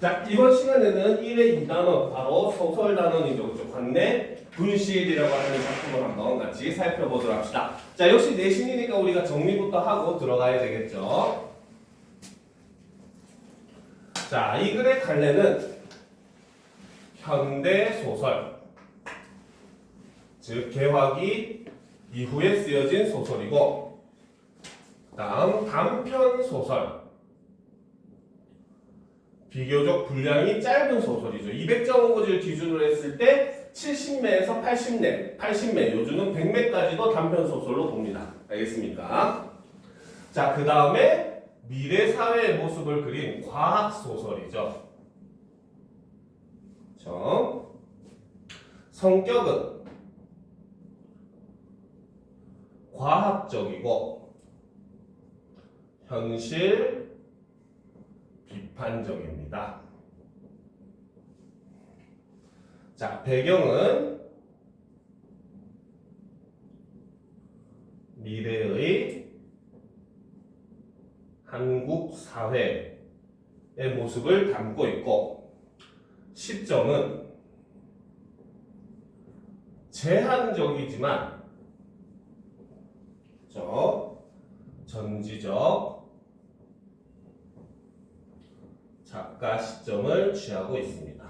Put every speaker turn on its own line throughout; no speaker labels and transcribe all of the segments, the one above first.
자, 이번 시간에는 1의 2단원, 바로 소설 단원이죠. 그렇죠? 관내 분실이라고 하는 작품을 한번 같이 살펴보도록 합시다. 자, 역시 내신이니까 우리가 정리부터 하고 들어가야 되겠죠. 자, 이 글의 갈래는 현대소설, 즉 개화기 이후에 쓰여진 소설이고, 다음 단편소설, 비교적 분량이 짧은 소설이죠. 200자원고지를 기준으로 했을 때 70매에서 80매, 요즘은 100매까지도 단편소설로 봅니다. 알겠습니까? 자, 그 다음에 미래 사회의 모습을 그린 과학소설이죠. 성격은 과학적이고 현실 비판적입니다. 자, 배경은 미래의 한국 사회의 모습을 담고 있고, 시점은 제한적이지만 전지적 작가 시점을 취하고 있습니다.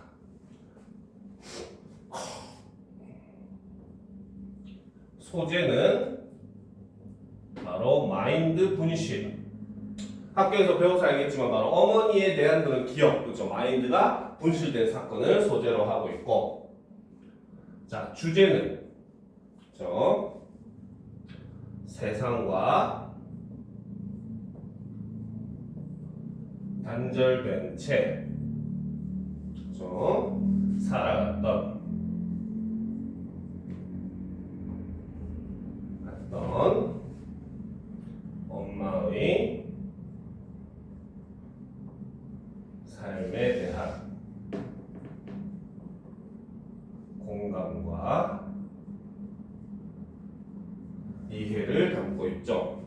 소재는 바로 마인드 분실. 학교에서 배워서 알겠지만 바로 어머니에 대한 그런 기억, 그렇죠? 마인드가 분실된 사건을 소재로 하고 있고, 자, 주제는 세상과 단절된 채 살아갔던 엄마의 삶에 대한 공감과 이해를 담고 있죠.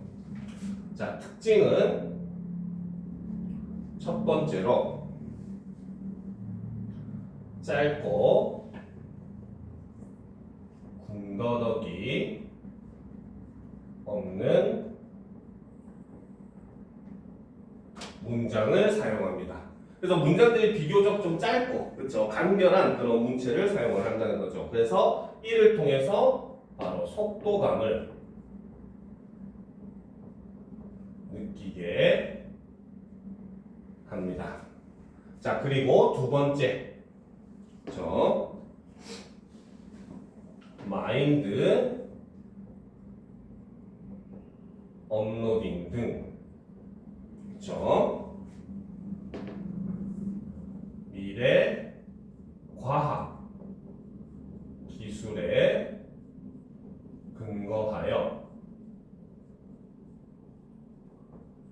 자, 특징은 첫 번째로 짧고 군더더기 없는 문장을 사용합니다. 그래서 문장들이 비교적 좀 짧고, 그렇죠? 간결한 그런 문체를 사용을 한다는 거죠. 그래서 이를 통해서 바로 속도감을 느끼게 합니다. 자, 그리고 두 번째, 마인드 업로딩 등, 미래 과학 기술에 근거하여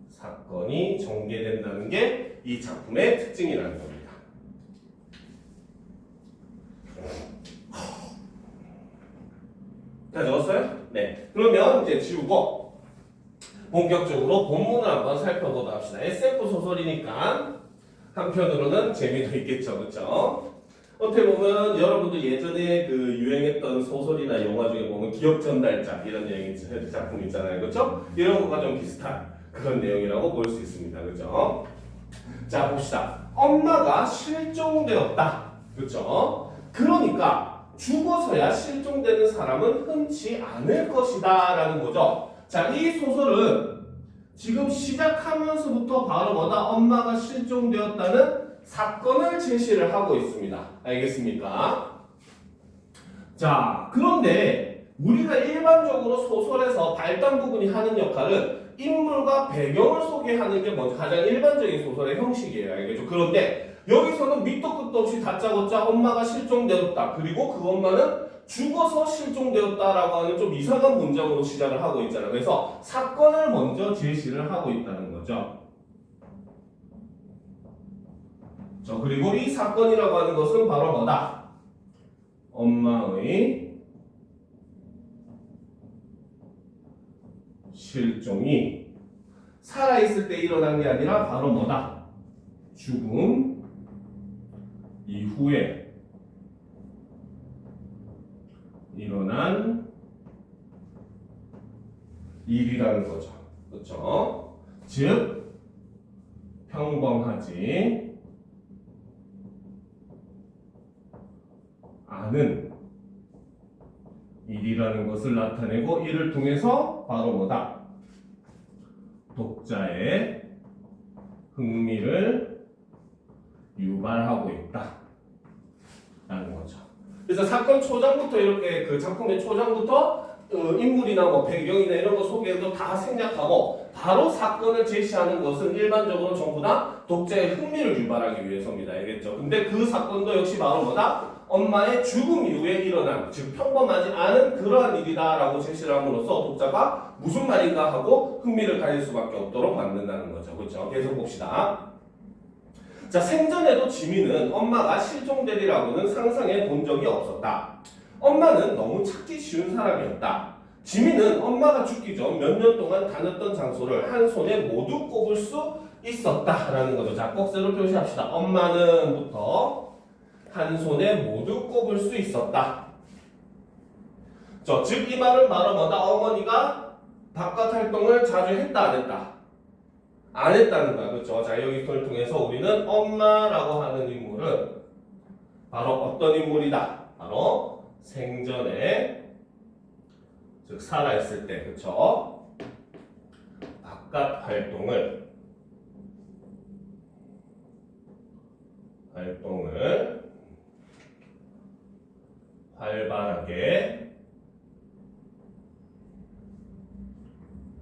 사건이 전개된다는 게 이 작품의 특징이라는 겁니다. 다 적었어요? 네. 그러면 이제 지우고 본격적으로 본문을 한번 살펴보도록 합시다. SF 소설이니까 한편으로는 재미도 있겠죠, 그렇죠? 어떻게 보면 여러분들 예전에 그 유행했던 소설이나 영화 중에 보면 기억 전달자 이런 작품 있잖아요, 그렇죠? 이런 것과 좀 비슷한 그런 내용이라고 볼 수 있습니다, 그렇죠? 자, 봅시다. 엄마가 실종되었다, 그렇죠? 그러니까 죽어서야 실종되는 사람은 흔치 않을 것이다라는 거죠. 자, 이 소설은 지금 시작하면서부터 바로 엄마가 실종되었다는 사건을 제시를 하고 있습니다. 알겠습니까? 자, 그런데 우리가 일반적으로 소설에서 발단 부분이 하는 역할은 인물과 배경을 소개하는 게 먼저 가장 일반적인 소설의 형식이에요. 알겠죠? 그런데 여기서는 밑도 끝도 없이 다짜고짜 엄마가 실종되었다. 그리고 그 엄마는 죽어서 실종되었다라고 하는 좀 이상한 문장으로 시작을 하고 있잖아요. 그래서 사건을 먼저 제시를 하고 있다는 거죠. 그리고 이 사건이라고 하는 것은 바로 뭐다? 엄마의 실종이 살아있을 때 일어난 게 아니라 바로 뭐다? 죽음 이후에 일어난 일이라는 거죠. 그렇죠? 즉 평범하지 않은 일이라는 것을 나타내고 이를 통해서 바로 뭐다? 독자의 흥미를 유발하고 있다 라는 거죠. 그래서 사건 초장부터 이렇게 그 작품의 초장부터 인물이나 뭐 배경이나 이런 거 소개도 다 생략하고 바로 사건을 제시하는 것은 일반적으로 전부 다 독자의 흥미를 유발하기 위해서입니다. 알겠죠? 근데 그 사건도 역시 바로 뭐다? 엄마의 죽음 이후에 일어난, 즉 평범하지 않은 그러한 일이다라고 제시를 함으로써 독자가 무슨 말인가 하고 흥미를 가질 수밖에 없도록 만든다는 거죠. 그렇죠? 계속 봅시다. 자, 생전에도 지민은 엄마가 실종되리라고는 상상해 본 적이 없었다. 엄마는 너무 찾기 쉬운 사람이었다. 지민은 엄마가 죽기 전 몇 년 동안 다녔던 장소를 한 손에 모두 꼽을 수 있었다라는 거죠. 자, 꼭새로 표시합시다. 엄마는부터 한 손에 모두 꼽을 수 있었다. 즉 이 말은 바로 뭐다? 어머니가 바깥 활동을 자주 했다 안 했다? 안 했다는 거야. 그렇죠? 자, 여기를 통해서 우리는 엄마라고 하는 인물은 바로 어떤 인물이다? 바로 생전에, 즉 살아있을 때, 그렇죠? 바깥 활동을 활발하게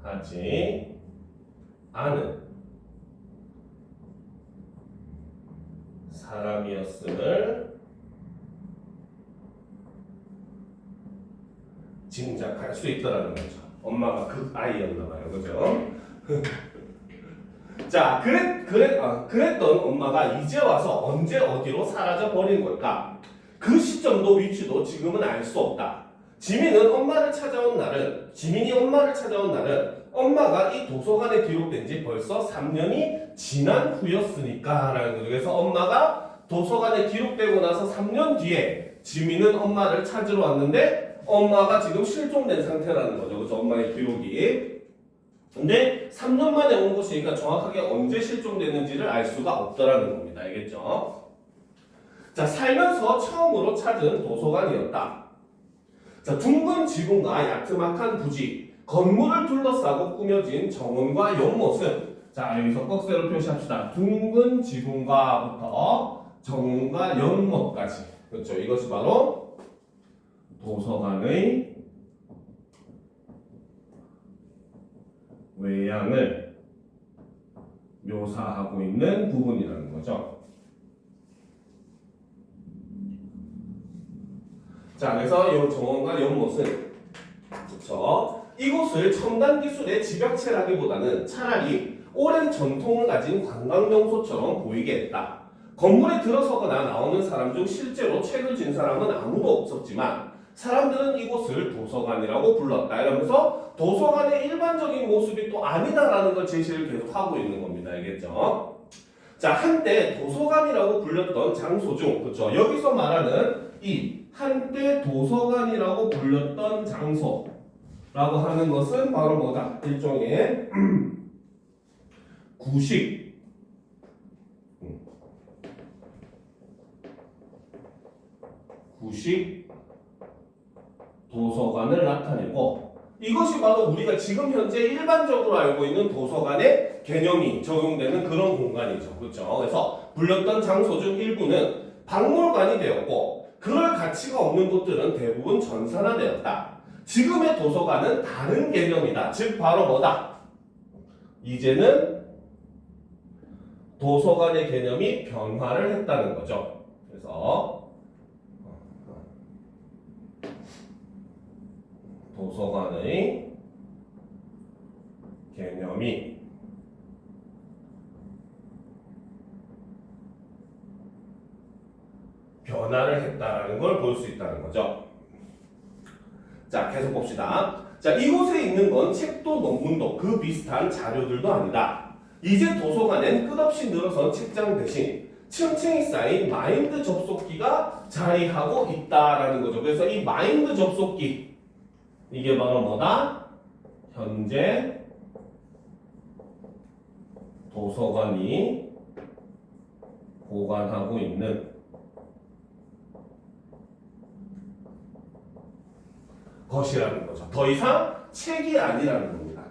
하지 않은 사람이었음을 짐작할 수 있더라는 거죠. 엄마가 그 아이였나 봐요. 그죠? 자, 그랬던 엄마가 이제 와서 언제 어디로 사라져 버린 걸까? 그 시점도 위치도 지금은 알 수 없다. 지민이 엄마를 찾아온 날은 엄마가 이 도서관에 기록된 지 벌써 3년이 지난 후였으니까 라는 거죠. 그래서 엄마가 도서관에 기록되고 나서 3년 뒤에 지민은 엄마를 찾으러 왔는데 엄마가 지금 실종된 상태라는 거죠. 그래서 엄마의 기록이. 근데 3년 만에 온 것이니까 정확하게 언제 실종됐는지를 알 수가 없더라는 겁니다. 알겠죠? 자, 살면서 처음으로 찾은 도서관이었다. 자, 둥근 지붕과 야트막한 부지, 건물을 둘러싸고 꾸며진 정원과 연못은, 자, 여기서 꺽쇠로 표시합시다. 둥근 지붕과부터 정원과 연못까지. 그렇죠. 이것이 바로 도서관의 외양을 묘사하고 있는 부분이라는 거죠. 자, 그래서 이 정원과 연못은, 그렇죠? 이곳을 첨단 기술의 집약체라기보다는 차라리 오랜 전통을 가진 관광명소처럼 보이게 했다. 건물에 들어서거나 나오는 사람 중 실제로 책을 진 사람은 아무도 없었지만 사람들은 이곳을 도서관이라고 불렀다. 이러면서 도서관의 일반적인 모습이 또 아니다라는 걸 제시를 계속 하고 있는 겁니다. 알겠죠? 자, 한때 도서관이라고 불렸던 장소 중, 그렇죠? 여기서 말하는 이 한때 도서관이라고 불렸던 장소라고 하는 것은 바로 뭐다? 일종의 구식 도서관을 나타내고, 이것이 바로 우리가 지금 현재 일반적으로 알고 있는 도서관의 개념이 적용되는 그런 공간이죠. 그렇죠? 그래서 불렸던 장소 중 일부는 박물관이 되었고 그럴 가치가 없는 곳들은 대부분 전산화되었다. 지금의 도서관은 다른 개념이다. 즉 바로 뭐다? 이제는 도서관의 개념이 변화를 했다는 거죠. 그래서 도서관의 개념이 변화를 했다라는 걸 볼 수 있다는 거죠. 자, 계속 봅시다. 자, 이곳에 있는 건 책도 논문도 그 비슷한 자료들도 아니다. 이제 도서관엔 끝없이 늘어선 책장 대신 층층이 쌓인 마인드 접속기가 자리하고 있다라는 거죠. 그래서 이 마인드 접속기 이게 바로 뭐다? 현재 도서관이 보관하고 있는 것이라는 거죠. 더 이상 책이 아니라는 겁니다.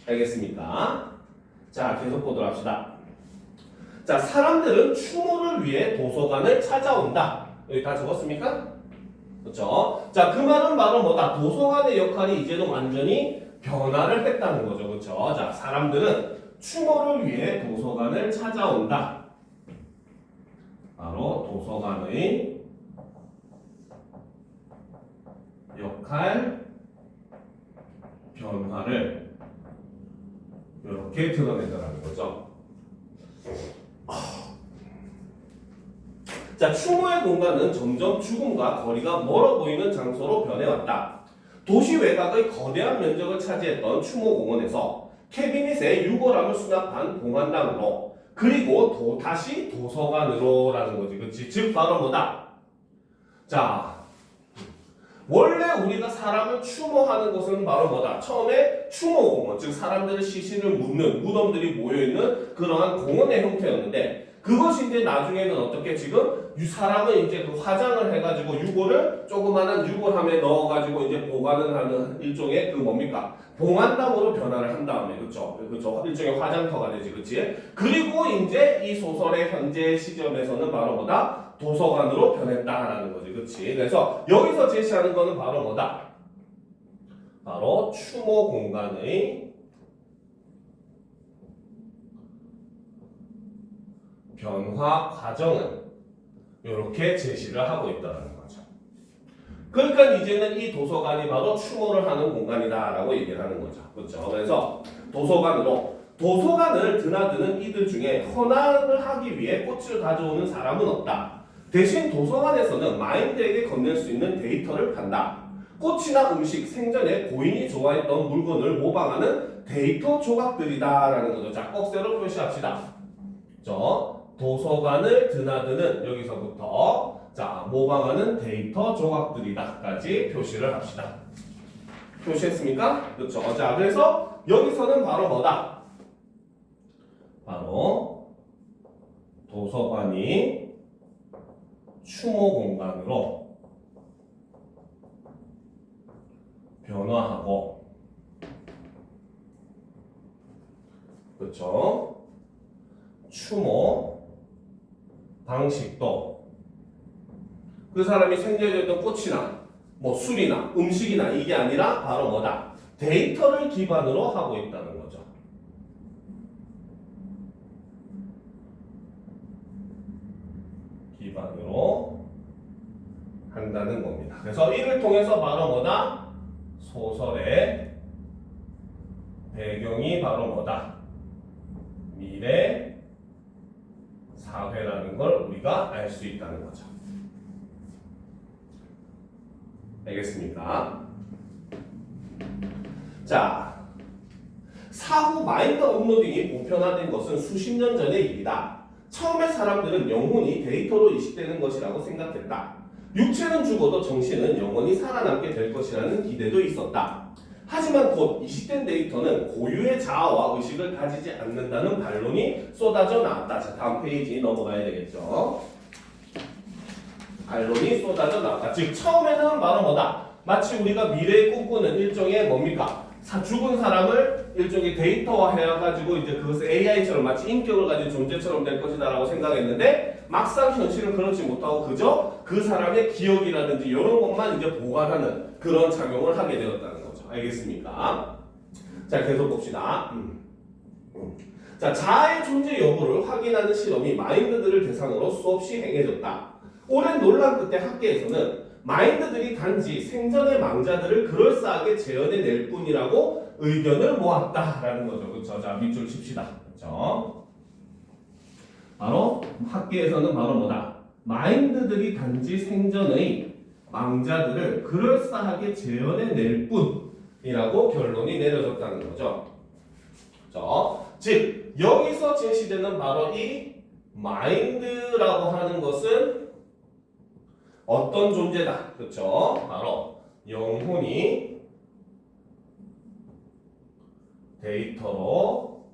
알겠습니까? 자, 계속 보도록 합시다. 자, 사람들은 추모를 위해 도서관을 찾아온다. 여기 다 적었습니까? 그렇죠? 자, 그 말은 바로 뭐다? 도서관의 역할이 이제는 완전히 변화를 했다는 거죠. 그렇죠? 자, 사람들은 추모를 위해 도서관을 찾아온다. 바로 도서관의 역할 변화를 이렇게 드러낸다는 거죠. 자, 추모의 공간은 점점 죽음과 거리가 멀어 보이는 장소로 변해왔다. 도시 외곽의 거대한 면적을 차지했던 추모공원에서 캐비닛의 유골함을 수납한 공안당으로 그리고 다시 도서관으로라는 거지. 그렇지? 즉 바로 뭐다? 자, 원래 우리가 사람을 추모하는 곳은 바로 뭐다? 처음에 추모공원, 즉 사람들의 시신을 묻는 무덤들이 모여있는 그러한 공원의 형태였는데 그것이 이제 나중에는 어떻게 지금 사람을 이제 그 화장을 해가지고 유골을 조그마한 유골함에 넣어가지고 이제 보관을 하는 일종의 그 뭡니까? 봉안당으로 변화를 한 다음에 그렇죠? 일종의 화장터가 되지, 그렇지? 그리고 이제 이 소설의 현재 시점에서는 바로 뭐다? 도서관으로 변했다라는 거지, 그렇지? 그래서 여기서 제시하는 거는 바로 뭐다? 바로 추모 공간의 변화 과정은 이렇게 제시를 하고 있다는 거죠. 그러니까 이제는 이 도서관이 바로 추모를 하는 공간이다라고 얘기를 하는 거죠. 그렇죠? 그래서 도서관을 드나드는 이들 중에 헌화를 하기 위해 꽃을 가져오는 사람은 없다. 대신 도서관에서는 마인드에게 건넬 수 있는 데이터를 판다. 꽃이나 음식, 생전에 고인이 좋아했던 물건을 모방하는 데이터 조각들이다라는 거죠. 자, 꼭세로 표시합시다. 도서관을 드나드는 여기서부터 자 모방하는 데이터 조각들이다까지 표시를 합시다. 표시했습니까? 그렇죠. 자, 그래서 여기서는 바로 뭐다? 바로 도서관이 추모 공간으로 변화하고, 그렇죠? 추모 방식도 그 사람이 생전이었던 꽃이나 뭐 술이나 음식이나 이게 아니라 바로 뭐다? 데이터를 기반으로 하고 있다는 거죠. 기반으로 한다는 겁니다. 그래서 이를 통해서 바로 뭐다? 소설의 배경이 바로 뭐다? 미래 사회라는 걸 우리가 알 수 있다는 거죠. 알겠습니까? 자, 사후 마인드 업로딩이 보편화된 것은 수십 년 전의 일이다. 처음에 사람들은 영혼이 데이터로 이식되는 것이라고 생각했다. 육체는 죽어도 정신은 영원히 살아남게 될 것이라는 기대도 있었다. 하지만 곧 이식된 데이터는 고유의 자아와 의식을 가지지 않는다는 반론이 쏟아져 나왔다. 자, 다음 페이지 넘어가야 되겠죠. 반론이 쏟아져 나왔다. 즉 처음에는 바로 뭐다? 마치 우리가 미래에 꿈꾸는 일종의 뭡니까? 죽은 사람을 일종의 데이터화 해가지고 이제 그것을 AI처럼 마치 인격을 가진 존재처럼 될 것이다라고 생각했는데 막상 현실은 그렇지 못하고 그저 그 사람의 기억이라든지 이런 것만 이제 보관하는 그런 작용을 하게 되었다는 거죠. 알겠습니까? 자, 계속 봅시다. 자, 자아의 존재 여부를 확인하는 실험이 마인드들을 대상으로 수없이 행해졌다. 오랜 논란 끝에 학계에서는 마인드들이 단지 생전의 망자들을 그럴싸하게 재현해낼 뿐이라고 의견을 모았다라는 거죠. 그렇죠? 자, 밑줄 칩시다. 그렇죠? 바로 학계에서는 바로 뭐다? 마인드들이 단지 생전의 망자들을 그럴싸하게 재현해낼 뿐이라고 결론이 내려졌다는 거죠. 그렇죠? 즉 여기서 제시되는 바로 이 마인드라고 하는 것은 어떤 존재다. 그렇죠? 바로 영혼이 데이터로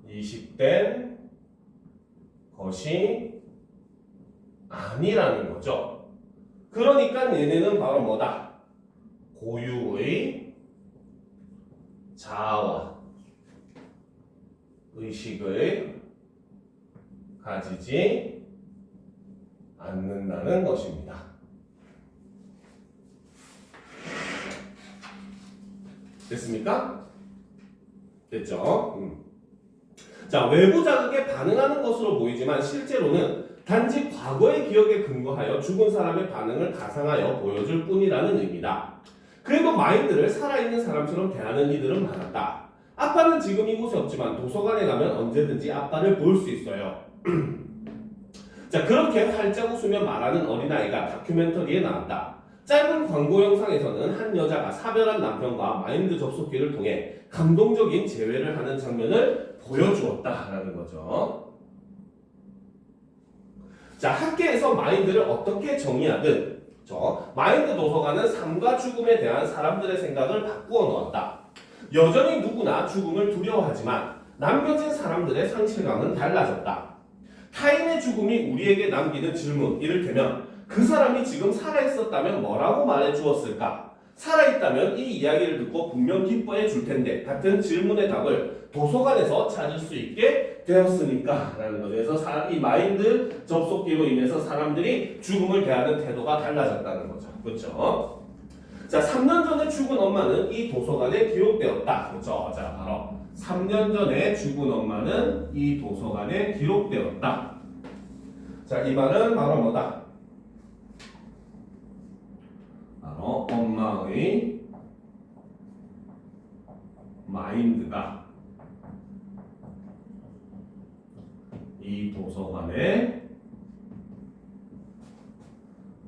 이식된 것이 아니라는 거죠. 그러니까 얘네는 바로 뭐다? 고유의 자아와 의식을 가지지 않는다는 것입니다. 됐습니까? 됐죠? 자, 외부 자극에 반응하는 것으로 보이지만 실제로는 단지 과거의 기억에 근거하여 죽은 사람의 반응을 가상하여 보여줄 뿐이라는 의미다. 그래도 마인드를 살아있는 사람처럼 대하는 이들은 많았다. 아빠는 지금 이곳에 없지만 도서관에 가면 언제든지 아빠를 볼 수 있어요. 자, 그렇게 활짝 웃으며 말하는 어린아이가 다큐멘터리에 나왔다. 짧은 광고 영상에서는 한 여자가 사별한 남편과 마인드 접속기를 통해 감동적인 재회를 하는 장면을 보여주었다라는 거죠. 자, 학계에서 마인드를 어떻게 정의하든 마인드 도서관은 삶과 죽음에 대한 사람들의 생각을 바꾸어 놓았다. 여전히 누구나 죽음을 두려워하지만 남겨진 사람들의 상실감은 달라졌다. 타인의 죽음이 우리에게 남기는 질문, 이를테면 그 사람이 지금 살아있었다면 뭐라고 말해 주었을까? 살아있다면 이 이야기를 듣고 분명 기뻐해 줄 텐데 같은 질문의 답을 도서관에서 찾을 수 있게 되었으니까 라는 거죠. 그래서 이 마인드 접속기로 인해서 사람들이 죽음을 대하는 태도가 달라졌다는 거죠. 그렇죠? 자, 3년 전에 죽은 엄마는 이 도서관에 기록되었다. 그렇죠? 자, 바로 3년 전에 죽은 엄마는 이 도서관에 기록되었다. 자, 이 말은 바로 뭐다? 바로 엄마의 마인드가 이 도서관에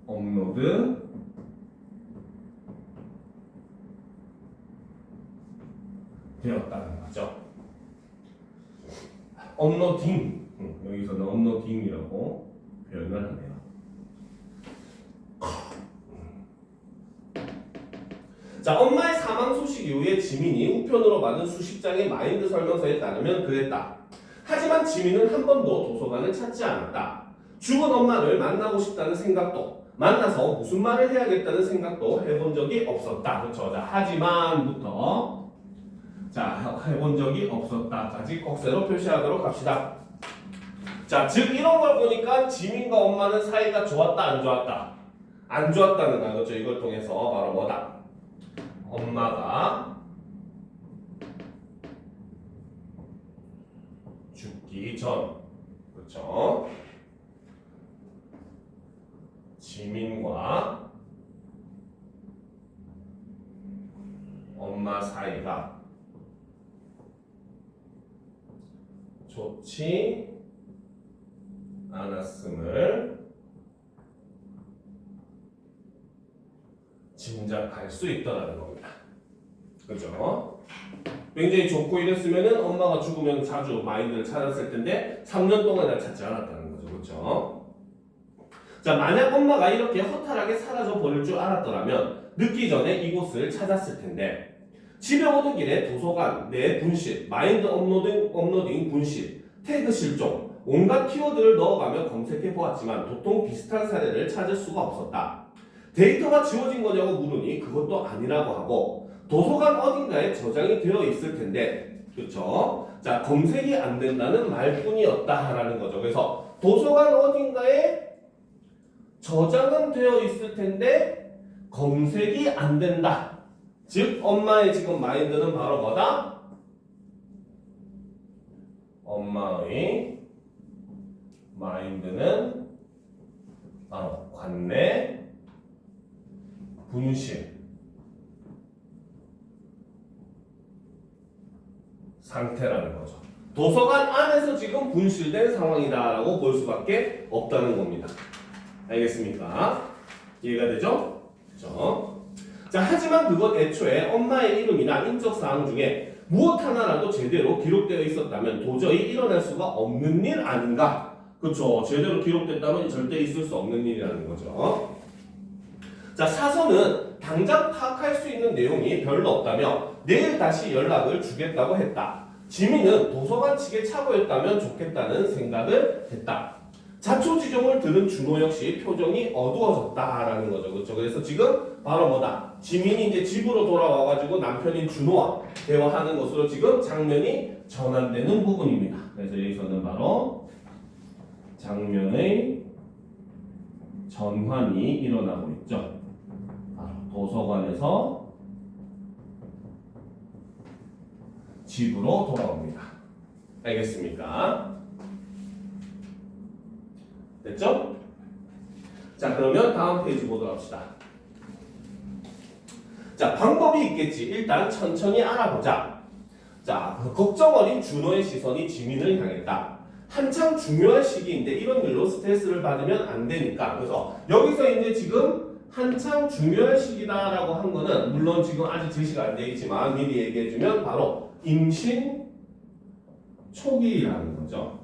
업로드 되었다는 거죠. 업로딩, 여기서는 업로딩이라고 표현을 하네요. 자, 엄마의 사망 소식 이후에 지민이 우편으로 받은 수십 장의 마인드 설명서에 따르면 그랬다. 하지만 지민은 한 번도 도서관을 찾지 않았다. 죽은 엄마를 만나고 싶다는 생각도, 만나서 무슨 말을 해야겠다는 생각도 해본 적이 없었다. 그렇죠? 자, 하지만부터 해본 적이 없었다까지 꺽쇠로 표시하도록 합시다. 자, 즉 이런 걸 보니까 지민과 엄마는 사이가 좋았다, 안 좋았다? 안 좋았다는 거, 그렇죠? 이걸 통해서 바로 뭐다? 엄마가 죽기 전, 그렇죠? 지민과 엄마 사이가 좋지 않았음을 짐작할 수 있다는 겁니다. 그죠? 굉장히 좋고 이랬으면은 엄마가 죽으면 자주 마인드를 찾았을 텐데 3년 동안이나 찾지 않았다는 거죠. 그렇죠? 자, 만약 엄마가 이렇게 허탈하게 사라져 버릴 줄 알았더라면 늦기 전에 이곳을 찾았을 텐데 집에 오는 길에 도서관, 내 분실, 마인드 업로딩 분실, 태그 실종, 온갖 키워드를 넣어가며 검색해 보았지만 도통 비슷한 사례를 찾을 수가 없었다. 데이터가 지워진 거냐고 물으니 그것도 아니라고 하고 도서관 어딘가에 저장이 되어 있을 텐데, 그렇죠? 자, 검색이 안 된다는 말뿐이었다라는 거죠. 그래서 도서관 어딘가에 저장은 되어 있을 텐데 검색이 안 된다. 즉 엄마의 지금 마인드는 바로 뭐다? 엄마의 마인드는 바로 관내 분실 상태라는 거죠. 도서관 안에서 지금 분실된 상황이다라고 볼 수밖에 없다는 겁니다. 알겠습니까? 이해가 되죠? 그렇죠? 자, 하지만 그것 애초에 엄마의 이름이나 인적 사항 중에 무엇 하나라도 제대로 기록되어 있었다면 도저히 일어날 수가 없는 일 아닌가? 그렇죠. 제대로 기록됐다면 절대 있을 수 없는 일이라는 거죠. 자, 사서는 당장 파악할 수 있는 내용이 별로 없다며 내일 다시 연락을 주겠다고 했다. 지민은 도서관 측에 착오였다면 좋겠다는 생각을 했다. 자초지종을 들은 준호 역시 표정이 어두워졌다라는 거죠. 그렇죠. 그래서 지금 바로 뭐다? 지민이 이제 집으로 돌아와가지고 남편인 준호와 대화하는 것으로 지금 장면이 전환되는 부분입니다. 그래서 여기서는 바로 장면의 전환이 일어나고 있죠. 도서관에서 집으로 돌아옵니다. 알겠습니까? 됐죠? 자, 그러면 다음 페이지 보도록 합시다. 자, 방법이 있겠지. 일단 천천히 알아보자. 자, 걱정 어린 준호의 시선이 지민을 향했다. 한창 중요한 시기인데 이런 일로 스트레스를 받으면 안 되니까. 그래서 여기서 이제 지금 한창 중요한 시기다라고 한 거는 물론 지금 아직 제시가 안 돼 있지만 미리 얘기해주면 바로 임신 초기라는 거죠.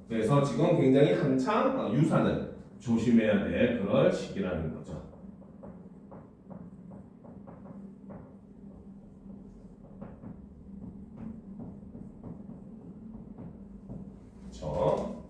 그래서 지금 굉장히 한창 유산을 조심해야 될 그럴 시기라는 거죠. 그렇죠.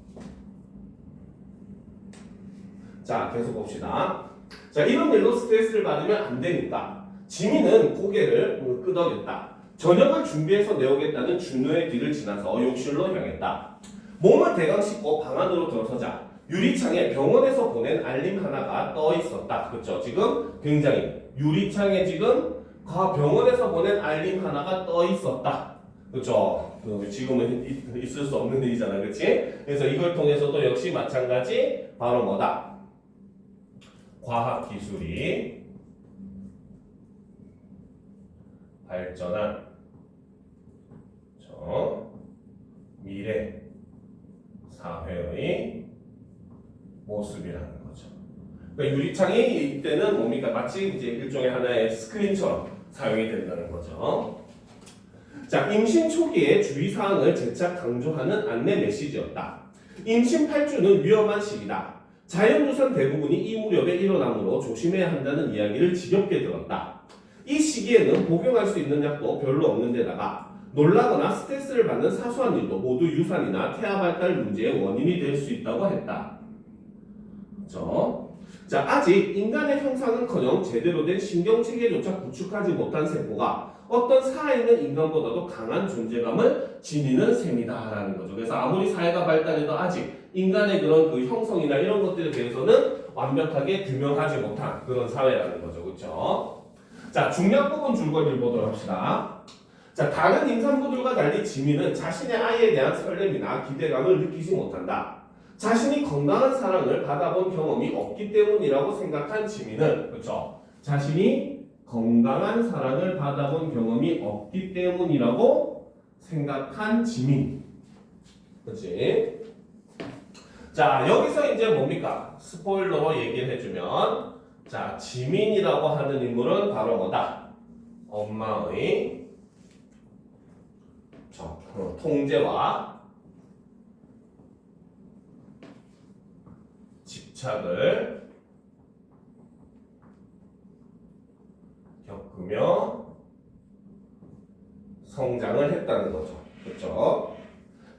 자, 계속 봅시다. 자, 이런 일로 스트레스를 받으면 안 되니까 지민은 고개를 끄덕였다. 저녁을 준비해서 내오겠다는 준호의 뒤를 지나서 욕실로 향했다. 몸을 대강 씻고 방 안으로 들어서자 유리창에 병원에서 보낸 알림 하나가 떠 있었다. 그렇죠? 지금 굉장히 유리창에 지금 병원에서 보낸 알림 하나가 떠 있었다. 그렇죠? 지금은 있을 수 없는 일이잖아, 그렇지? 그래서 이걸 통해서도 역시 마찬가지 바로 뭐다? 과학 기술이 발전한 미래 사회의 모습이라는 거죠. 그러니까 유리창이 이때는 뭡니까? 마치 이제 일종의 하나의 스크린처럼 사용이 된다는 거죠. 자, 임신 초기의 주의사항을 재차 강조하는 안내 메시지였다. 임신 8주는 위험한 시기다. 자연유산 대부분이 이 무렵에 일어나므로 조심해야 한다는 이야기를 지겹게 들었다. 이 시기에는 복용할 수 있는 약도 별로 없는 데다가 놀라거나 스트레스를 받는 사소한 일도 모두 유산이나 태아 발달 문제의 원인이 될 수 있다고 했다. 그렇죠? 자, 아직 인간의 형상은커녕 제대로 된 신경체계조차 구축하지 못한 세포가 어떤 살아있는 인간보다도 강한 존재감을 지니는 셈이다라는 거죠. 그래서 아무리 사회가 발달해도 아직 인간의 그런 그 형성이나 이런 것들에 대해서는 완벽하게 규명하지 못한 그런 사회라는 거죠. 그렇죠? 자, 중요한 부분 줄거리를 보도록 합시다. 자, 다른 임산부들과 달리 지민은 자신의 아이에 대한 설렘이나 기대감을 느끼지 못한다. 자신이 건강한 사랑을 받아본 경험이 없기 때문이라고 생각한 지민은, 그렇죠? 자신이 건강한 사랑을 받아본 경험이 없기 때문이라고 생각한 지민. 그렇지? 자, 여기서 이제 뭡니까? 스포일러로 얘기를 해주면, 자, 지민이라고 하는 인물은 바로 뭐다? 엄마의 통제와 집착을 겪으며 성장을 했다는 거죠. 그렇죠?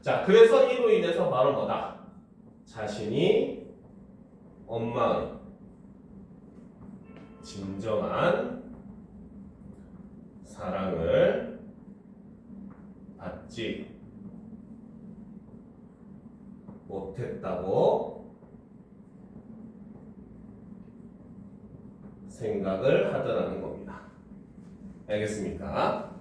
자, 그래서 이로 인해서 바로 뭐다? 자신이 엄마의 진정한 사랑을 받지 못했다고 생각을 하더라는 겁니다. 알겠습니까?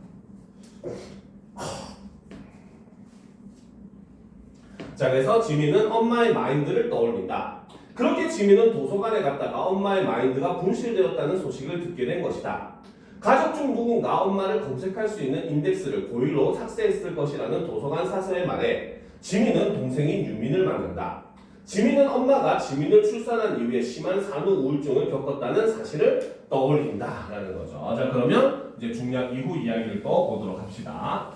자, 그래서 지민은 엄마의 마인드를 떠올린다. 그렇게 지민은 도서관에 갔다가 엄마의 마인드가 분실되었다는 소식을 듣게 된 것이다. 가족 중 누군가 엄마를 검색할 수 있는 인덱스를 고의로 삭제했을 것이라는 도서관 사서의 말에 지민은 동생인 유민을 만난다. 지민은 엄마가 지민을 출산한 이후에 심한 산후 우울증을 겪었다는 사실을 떠올린다라는 거죠. 자, 그러면 이제 중략 이후 이야기를 또 보도록 합시다.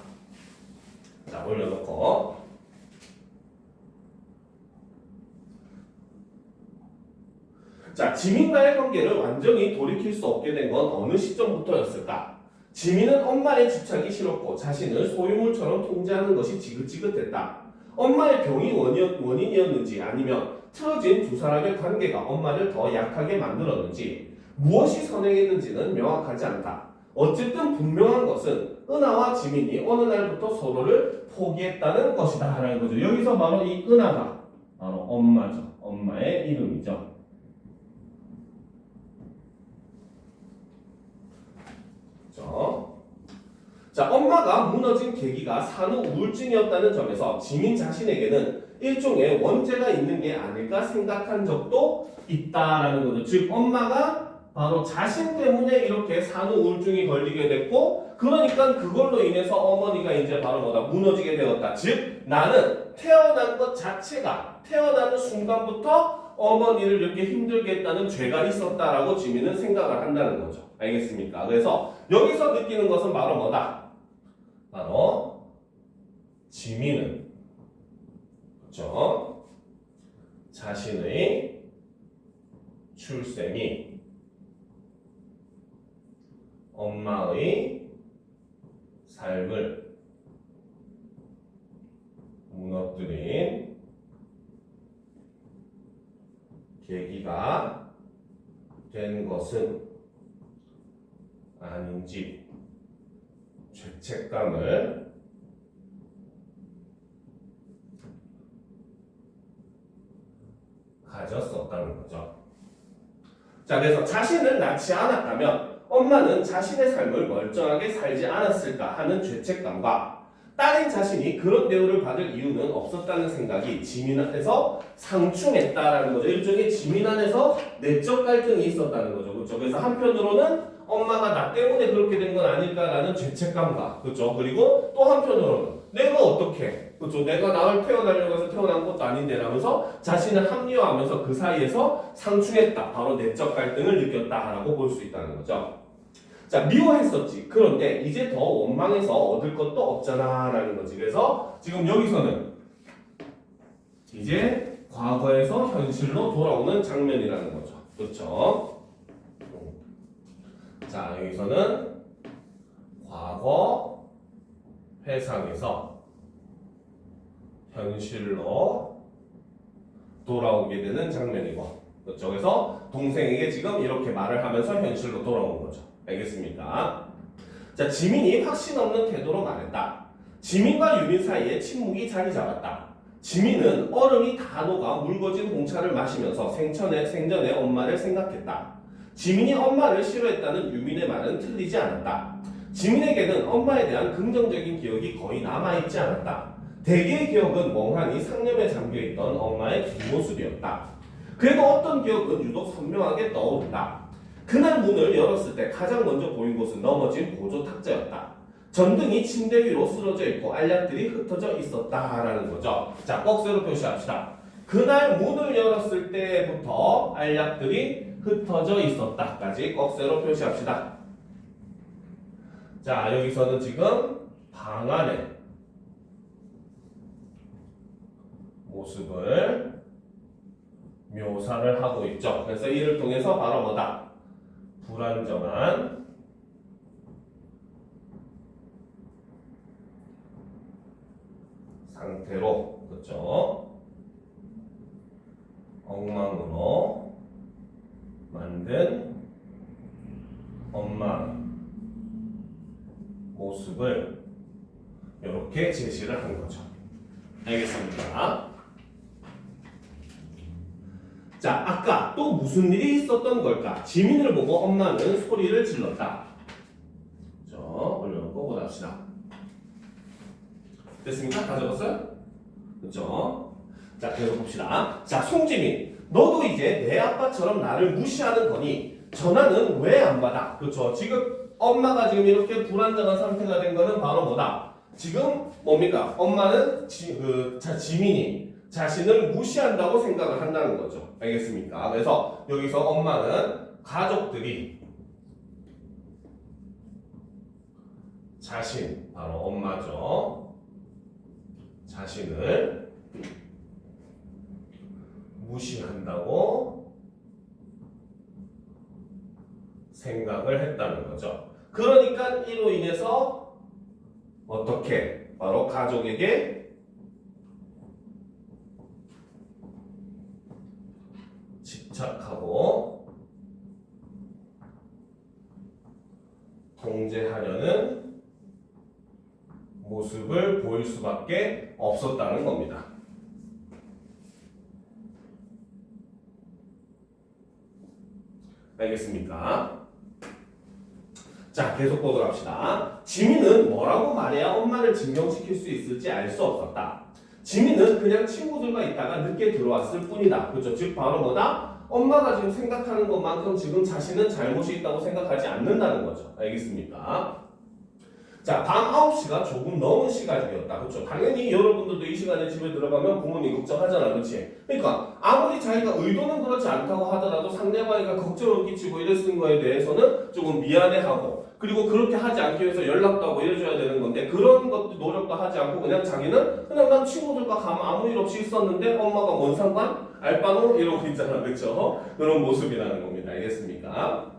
자, 올려놓고. 자, 지민과의 관계를 완전히 돌이킬 수 없게 된 건 어느 시점부터였을까? 지민은 엄마의 집착이 싫었고 자신을 소유물처럼 통제하는 것이 지긋지긋했다. 엄마의 병이 원인이었는지 아니면 틀어진 두 사람의 관계가 엄마를 더 약하게 만들었는지 무엇이 선행했는지는 명확하지 않다. 어쨌든 분명한 것은 은하와 지민이 어느 날부터 서로를 포기했다는 것이다 라는 거죠. 여기서 바로 이 은하가 바로 엄마죠. 엄마의 이름이죠. 자, 엄마가 무너진 계기가 산후 우울증이었다는 점에서 지민 자신에게는 일종의 원죄가 있는 게 아닐까 생각한 적도 있다라는 거죠. 즉 엄마가 바로 자신 때문에 이렇게 산후 우울증이 걸리게 됐고, 그러니까 그걸로 인해서 어머니가 이제 바로 뭐다 무너지게 되었다. 즉 나는 태어난 것 자체가 태어나는 순간부터 어머니를 이렇게 힘들게 했다는 죄가 있었다라고 지민은 생각을 한다는 거죠. 알겠습니까? 그래서 여기서 느끼는 것은 바로 뭐다? 바로 지민은 그렇죠? 자신의 출생이 엄마의 삶을 무너뜨린 계기가 된 것은 아닌지 죄책감을 가졌었다는 거죠. 자, 그래서 자신을 낳지 않았다면 엄마는 자신의 삶을 멀쩡하게 살지 않았을까 하는 죄책감과 딸인 자신이 그런 대우를 받을 이유는 없었다는 생각이 지민 안에서 상충했다라는 거죠. 일종의 지민 안에서 내적 갈등이 있었다는 거죠. 그렇죠? 그래서 한편으로는 엄마가 나 때문에 그렇게 된 건 아닐까라는 죄책감과, 그렇죠? 그리고 또 한편으로는 내가 어떻게, 그렇죠? 내가 나를 태어나려고 해서 태어난 것도 아닌데 라면서 자신을 합리화하면서 그 사이에서 상충했다. 바로 내적 갈등을 느꼈다라고 볼 수 있다는 거죠. 자, 미워했었지. 그런데 이제 더 원망해서 얻을 것도 없잖아 라는 거지. 그래서 지금 여기서는 이제 과거에서 현실로 돌아오는 장면이라는 거죠. 그렇죠? 자, 여기서는 과거 회상에서 현실로 돌아오게 되는 장면이고, 그렇죠? 그래서 동생에게 지금 이렇게 말을 하면서 현실로 돌아온 거죠. 알겠습니까? 자, 지민이 확신 없는 태도로 말했다. 지민과 유민 사이에 침묵이 자리 잡았다. 지민은 얼음이 다 녹아 묽어진 홍차를 마시면서 생전에 엄마를 생각했다. 지민이 엄마를 싫어했다는 유민의 말은 틀리지 않았다. 지민에게는 엄마에 대한 긍정적인 기억이 거의 남아있지 않았다. 대개의 기억은 멍하니 상념에 잠겨있던 엄마의 뒷모습이었다. 그래도 어떤 기억은 유독 선명하게 떠오른다. 그날 문을 열었을 때 가장 먼저 보인 곳은 넘어진 보조 탁자였다. 전등이 침대 위로 쓰러져 있고 알약들이 흩어져 있었다라는 거죠. 자, 꺽쇠로 표시합시다. 그날 문을 열었을 때부터 알약들이 흩어져 있었다까지 꺽쇠로 표시합시다. 자, 여기서는 지금 방 안의 모습을 묘사를 하고 있죠. 그래서 이를 통해서 바로 뭐다? 불안정한 상태로, 그렇죠? 엉망으로 만든 엄마 모습을 이렇게 제시를 한 거죠. 알겠습니까? 자, 아까 또 무슨 일이 있었던 걸까? 지민을 보고 엄마는 소리를 질렀다. 그렇죠? 올려놓고 보답시다. 됐습니까? 다 적었어요? 그렇죠? 자, 계속 봅시다. 자, 송지민, 너도 이제 내 아빠처럼 나를 무시하는 거니 전화는 왜 안 받아? 그렇죠? 지금 엄마가 지금 이렇게 불안정한 상태가 된 거는 바로 뭐다? 지금 뭡니까? 엄마는 지민이 자신을 무시한다고 생각을 한다는 거죠. 알겠습니까? 그래서 여기서 엄마는 가족들이 자신, 바로 엄마죠. 자신을 무시한다고 생각을 했다는 거죠. 그러니까 이로 인해서 어떻게? 바로 가족에게 집착하고 통제하려는 모습을 보일 수밖에 없었다는 겁니다. 알겠습니까? 자, 계속 보도록 합시다. 지민은 뭐라고 말해야 엄마를 증명시킬 수 있을지 알 수 없었다. 지민은 그냥 친구들과 있다가 늦게 들어왔을 뿐이다. 그렇죠? 즉 바로 뭐다? 엄마가 지금 생각하는 것만큼 지금 자신은 잘못이 있다고 생각하지 않는다는 거죠. 알겠습니까? 자, 밤 9시가 조금 넘은 시간이었다. 그렇죠? 당연히 여러분들도 이 시간에 집에 들어가면 부모님 걱정하잖아. 그렇지? 그러니까 아무리 자기가 의도는 그렇지 않다고 하더라도 상대방이가 걱정을 끼치고 이랬는 거에 대해서는 조금 미안해하고, 그리고 그렇게 하지 않기 위해서 연락도 하고 이래줘야 되는 건데 그런 것도 노력도 하지 않고 그냥 자기는 그냥 난 친구들과 가면 아무 일 없이 있었는데 엄마가 뭔 상관? 알바노? 이러고 있잖아. 그렇죠? 그런 모습이라는 겁니다. 알겠습니까?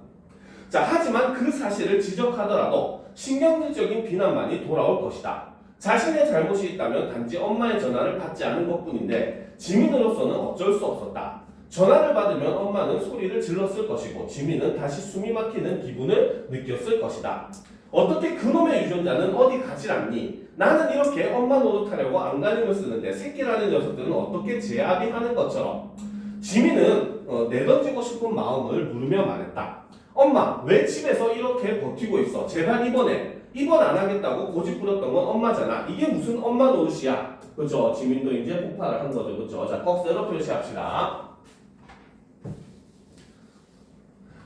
자, 하지만 그 사실을 지적하더라도 신경질적인 비난만이 돌아올 것이다. 자신의 잘못이 있다면 단지 엄마의 전화를 받지 않은 것뿐인데 지민으로서는 어쩔 수 없었다. 전화를 받으면 엄마는 소리를 질렀을 것이고 지민은 다시 숨이 막히는 기분을 느꼈을 것이다. 어떻게 그놈의 유전자는 어디 가지 않니? 나는 이렇게 엄마 노릇하려고 안간힘을 쓰는데 새끼라는 녀석들은 어떻게 제압이하는 것처럼. 지민은 내던지고 싶은 마음을 누르며 말했다. 엄마, 왜 집에서 이렇게 버티고 있어? 제발 입원 안 하겠다고 고집 부렸던 건 엄마잖아. 이게 무슨 엄마 노릇이야? 그죠? 지민도 이제 폭발을 한 거죠. 그죠? 자, 꺽쇠로 표시합시다.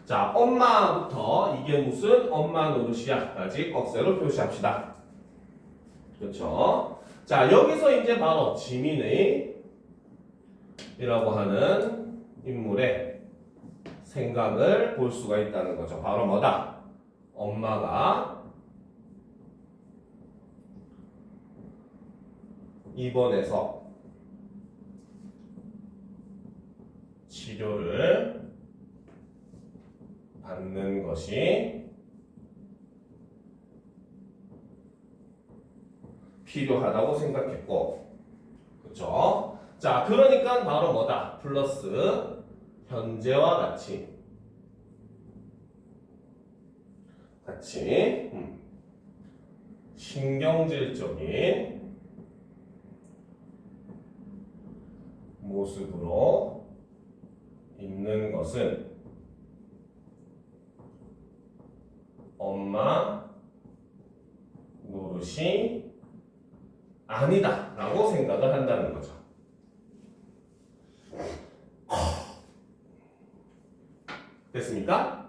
자, 엄마부터 이게 무슨 엄마 노릇이야? 까지 꺽쇠로 표시합시다. 그렇죠? 자, 여기서 이제 바로 지민의 이라고 하는 인물의 생각을 볼 수가 있다는 거죠. 바로 뭐다? 엄마가 입원해서 치료를 받는 것이 필요하다고 생각했고, 그렇죠? 자, 그러니까 바로 뭐다? 플러스 현재와 같이 신경질적인 모습으로 있는 것은 엄마 노릇이 아니다 라고 생각을 한다는 거죠. 됐습니까?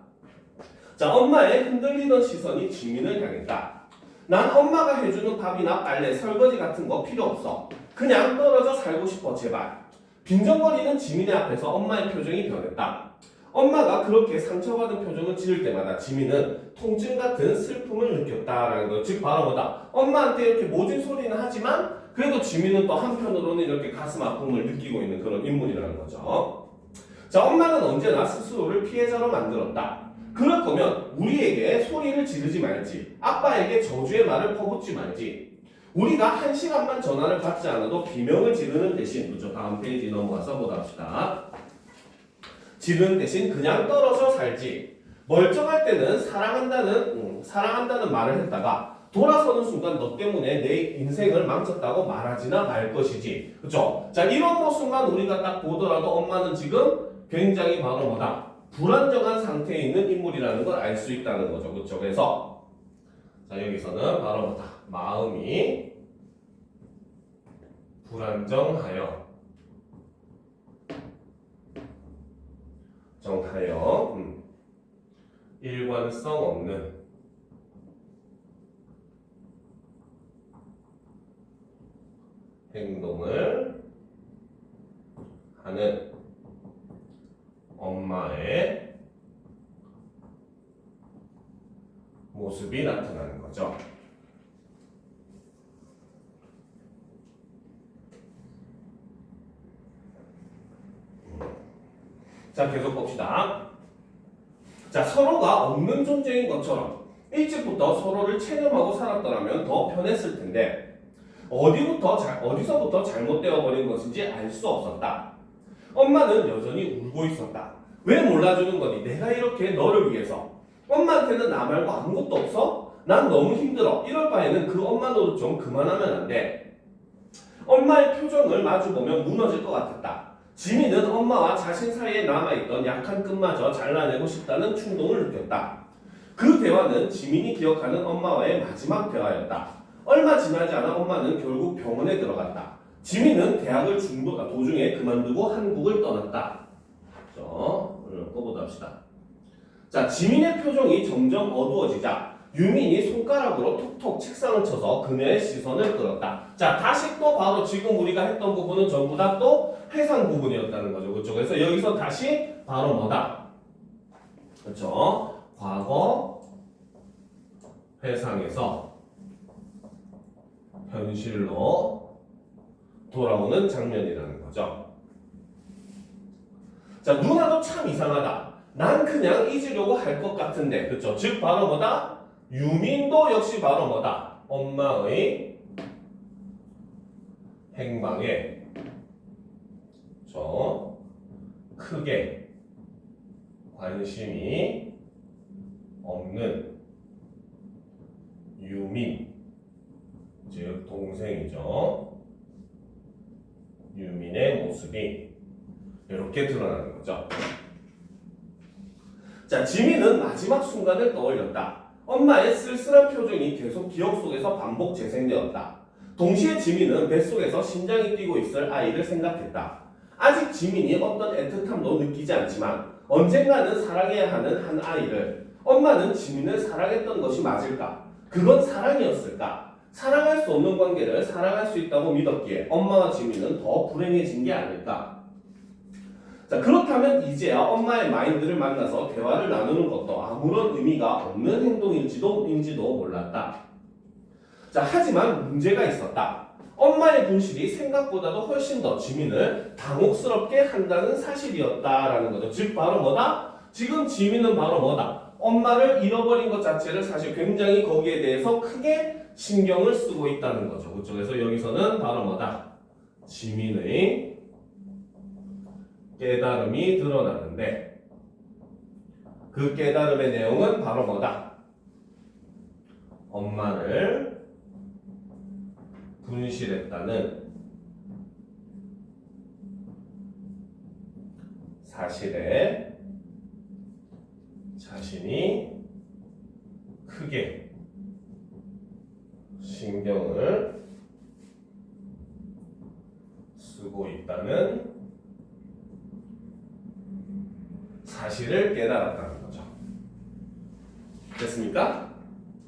자, 엄마의 흔들리던 시선이 지민을 향했다. 난 엄마가 해주는 밥이나 빨래, 설거지 같은 거 필요 없어. 그냥 떨어져 살고 싶어, 제발. 빈정거리는 지민의 앞에서 엄마의 표정이 변했다. 엄마가 그렇게 상처받은 표정을 지을 때마다 지민은 통증 같은 슬픔을 느꼈다라는 거. 즉 바로 뭐다? 엄마한테 이렇게 모진 소리는 하지만 그래도 지민은 또 한편으로는 이렇게 가슴 아픔을 느끼고 있는 그런 인물이라는 거죠. 자, 엄마는 언제나 스스로를 피해자로 만들었다. 그럴 거면 우리에게 소리를 지르지 말지, 아빠에게 저주의 말을 퍼붓지 말지, 우리가 1시간만 전화를 받지 않아도 비명을 지르는 대신, 그렇죠? 다음 페이지 넘어가서 보다 합시다. 지르는 대신 그냥 떨어져 살지. 멀쩡할 때는 사랑한다는 말을 했다가 돌아서는 순간 너 때문에 내 인생을 망쳤다고 말하지나 말 것이지. 그렇죠? 자, 이런 모습만 우리가 딱 보더라도 엄마는 지금 굉장히 바로 뭐다? 불안정한 상태에 있는 인물이라는 걸 알 수 있다는 거죠. 그렇죠? 그래서 자, 여기서는 바로 뭐다? 마음이 불안정하여 일관성 없는 행동을 하는 엄마의 모습이 나타나는 거죠. 자, 계속 봅시다. 자, 서로가 없는 존재인 것처럼 일찍부터 서로를 체념하고 살았더라면 더 편했을 텐데 어디서부터 잘못되어 버린 것인지 알 수 없었다. 엄마는 여전히 울고 있었다. 왜 몰라주는 거니? 내가 이렇게 너를 위해서. 엄마한테는 나 말고 아무것도 없어? 난 너무 힘들어. 이럴 바에는 그 엄마 노릇 좀 그만하면 안 돼. 엄마의 표정을 마주보면 무너질 것 같았다. 지민은 엄마와 자신 사이에 남아있던 약한 끈마저 잘라내고 싶다는 충동을 느꼈다. 그 대화는 지민이 기억하는 엄마와의 마지막 대화였다. 얼마 지나지 않아 엄마는 결국 병원에 들어갔다. 지민은 대학을 도중에 그만두고 한국을 떠났다. 꺼보다 합시다. 자, 지민의 표정이 점점 어두워지자 유민이 손가락으로 톡톡 책상을 쳐서 그녀의 시선을 끌었다. 자, 다시 또 바로 지금 우리가 했던 부분은 전부 다 또 해상 부분이었다는 거죠. 그렇죠? 그래서 여기서 다시 바로 뭐다? 그렇죠? 과거 회상에서 현실로 돌아오는 장면이라는 거죠. 자, 누나도 참 이상하다. 난 그냥 잊으려고 할 것 같은데. 그렇죠? 즉 바로 뭐다? 유민도 역시 바로 뭐다? 엄마의 행방에 크게 관심이 없는 유민, 즉 동생이죠. 유민의 모습이 이렇게 드러나는 거죠. 자, 지민은 마지막 순간을 떠올렸다. 엄마의 쓸쓸한 표정이 계속 기억 속에서 반복 재생되었다. 동시에 지민은 뱃속에서 심장이 뛰고 있을 아이를 생각했다. 아직 지민이 어떤 애틋함도 느끼지 않지만 언젠가는 사랑해야 하는 한 아이를 엄마는 지민을 사랑했던 것이 맞을까? 그건 사랑이었을까? 사랑할 수 없는 관계를 사랑할 수 있다고 믿었기에 엄마와 지민은 더 불행해진 게 아닐까? 자, 그렇다면 이제야 엄마의 마인드를 만나서 대화를 나누는 것도 아무런 의미가 없는 행동인지도 몰랐다. 자, 하지만 문제가 있었다. 엄마의 분실이 생각보다도 훨씬 더 지민을 당혹스럽게 한다는 사실이었다라는 거죠. 즉 바로 뭐다? 지금 지민은 바로 뭐다? 엄마를 잃어버린 것 자체를 사실 굉장히 거기에 대해서 크게 신경을 쓰고 있다는 거죠. 그렇죠? 그래서 여기서는 바로 뭐다? 지민의 깨달음이 드러나는데 그 깨달음의 내용은 바로 뭐다? 엄마를 분실했다는 사실에 자신이 크게 신경을 쓰고 있다는 사실을 깨달았다는 거죠. 됐습니까?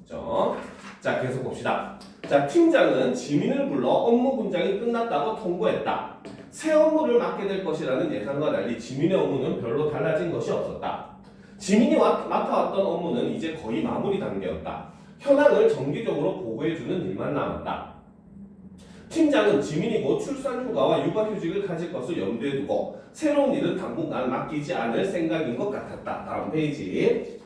그렇죠? 자, 계속 봅시다. 자, 팀장은 지민을 불러 업무 분장이 끝났다고 통보했다. 새 업무를 맡게 될 것이라는 예상과 달리 지민의 업무는 별로 달라진 것이 없었다. 지민이 맡아왔던 업무는 이제 거의 마무리 단계였다. 현황을 정기적으로 보고해주는 일만 남았다. 팀장은 지민이 곧 출산 휴가와 육아 휴직을 가질 것을 염두에 두고 새로운 일은 당분간 맡기지 않을 생각인 것 같았다. 다음 페이지.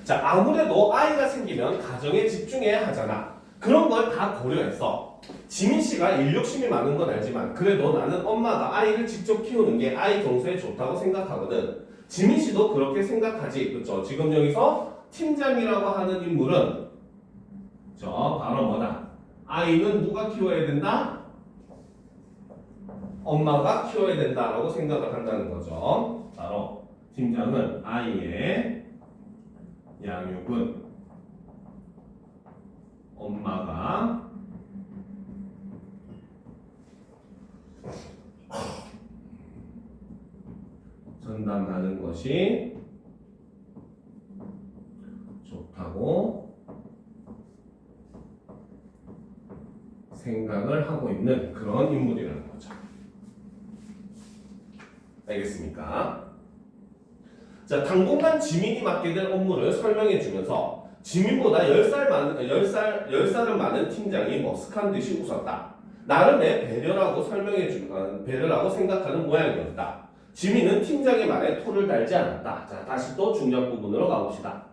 자, 아무래도 아이가 생기면 가정에 집중해야 하잖아. 그런 걸 다 고려했어. 지민 씨가 일 욕심이 많은 건 알지만 그래도 나는 엄마가 아이를 직접 키우는 게 아이 경서에 좋다고 생각하거든. 지민 씨도 그렇게 생각하지. 그렇죠? 지금 여기서 팀장이라고 하는 인물은 바로 뭐다? 아이는 누가 키워야 된다? 엄마가 키워야 된다라고 생각을 한다는 거죠. 바로 팀장은 아이의 양육은 엄마가 전담하는 것이 좋다고 생각을 하고 있는 그런 인물이라는 거죠. 알겠습니까? 자, 당분간 지민이 맡게 될 업무를 설명해 주면서 지민보다 10살은 많은 팀장이 머쓱한 듯이 웃었다. 나름의 배려라고 생각하는 모양이었다. 지민은 팀장의 말에 토를 달지 않았다. 자, 다시 또 중요한 부분으로 가봅시다.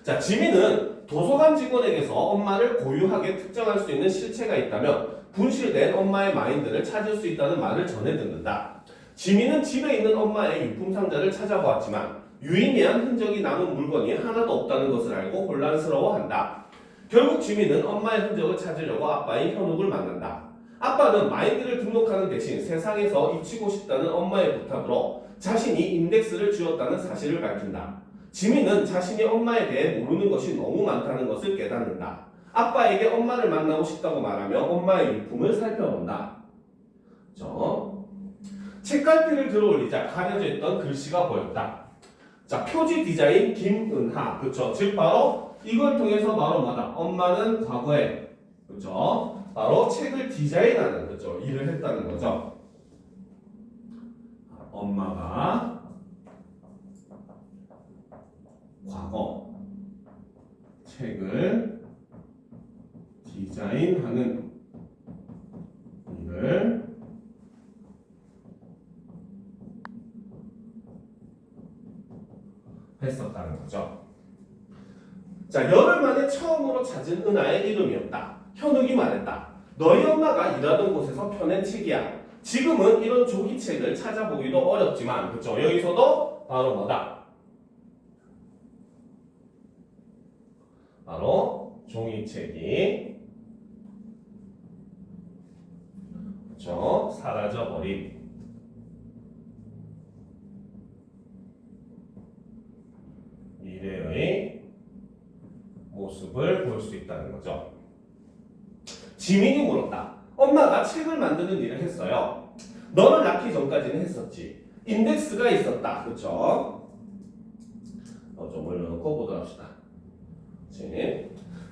자, 지민은 도서관 직원에게서 엄마를 고유하게 특정할 수 있는 실체가 있다면 분실된 엄마의 마인드를 찾을 수 있다는 말을 전해 듣는다. 지민은 집에 있는 엄마의 유품 상자를 찾아보았지만 유의미한 흔적이 남은 물건이 하나도 없다는 것을 알고 혼란스러워한다. 결국 지민은 엄마의 흔적을 찾으려고 아빠인 현욱을 만난다. 아빠는 마인드를 등록하는 대신 세상에서 잊히고 싶다는 엄마의 부탁으로 자신이 인덱스를 지웠다는 사실을 밝힌다. 지민은 자신이 엄마에 대해 모르는 것이 너무 많다는 것을 깨닫는다. 아빠에게 엄마를 만나고 싶다고 말하며 엄마의 유품을 살펴본다. 책갈피를 들어올리자 가려져 있던 글씨가 보였다. 자, 표지 디자인 김은하. 그쵸? 즉 바로 이걸 통해서 바로 뭐다? 엄마는 과거에 그쵸? 바로 책을 디자인하는 그쵸? 일을 했다는 거죠. 엄마가 과거 책을 디자인하는 일을 했었다는 거죠. 자, 열흘 만에 처음으로 찾은 은하의 이름이었다. 현욱이 말했다. 너희 엄마가 일하던 곳에서 펴낸 책이야. 지금은 이런 조기책을 찾아보기도 어렵지만, 그쵸? 여기서도 바로 뭐다? 바로 종이책이 그쵸? 사라져버린 미래의 모습을 볼 수 있다는 거죠. 지민이 물었다. 엄마가 책을 만드는 일을 했어요. 너를 낳기 전까지는 했었지. 인덱스가 있었다. 그쵸? 좀 올려놓고 보도록 합시다.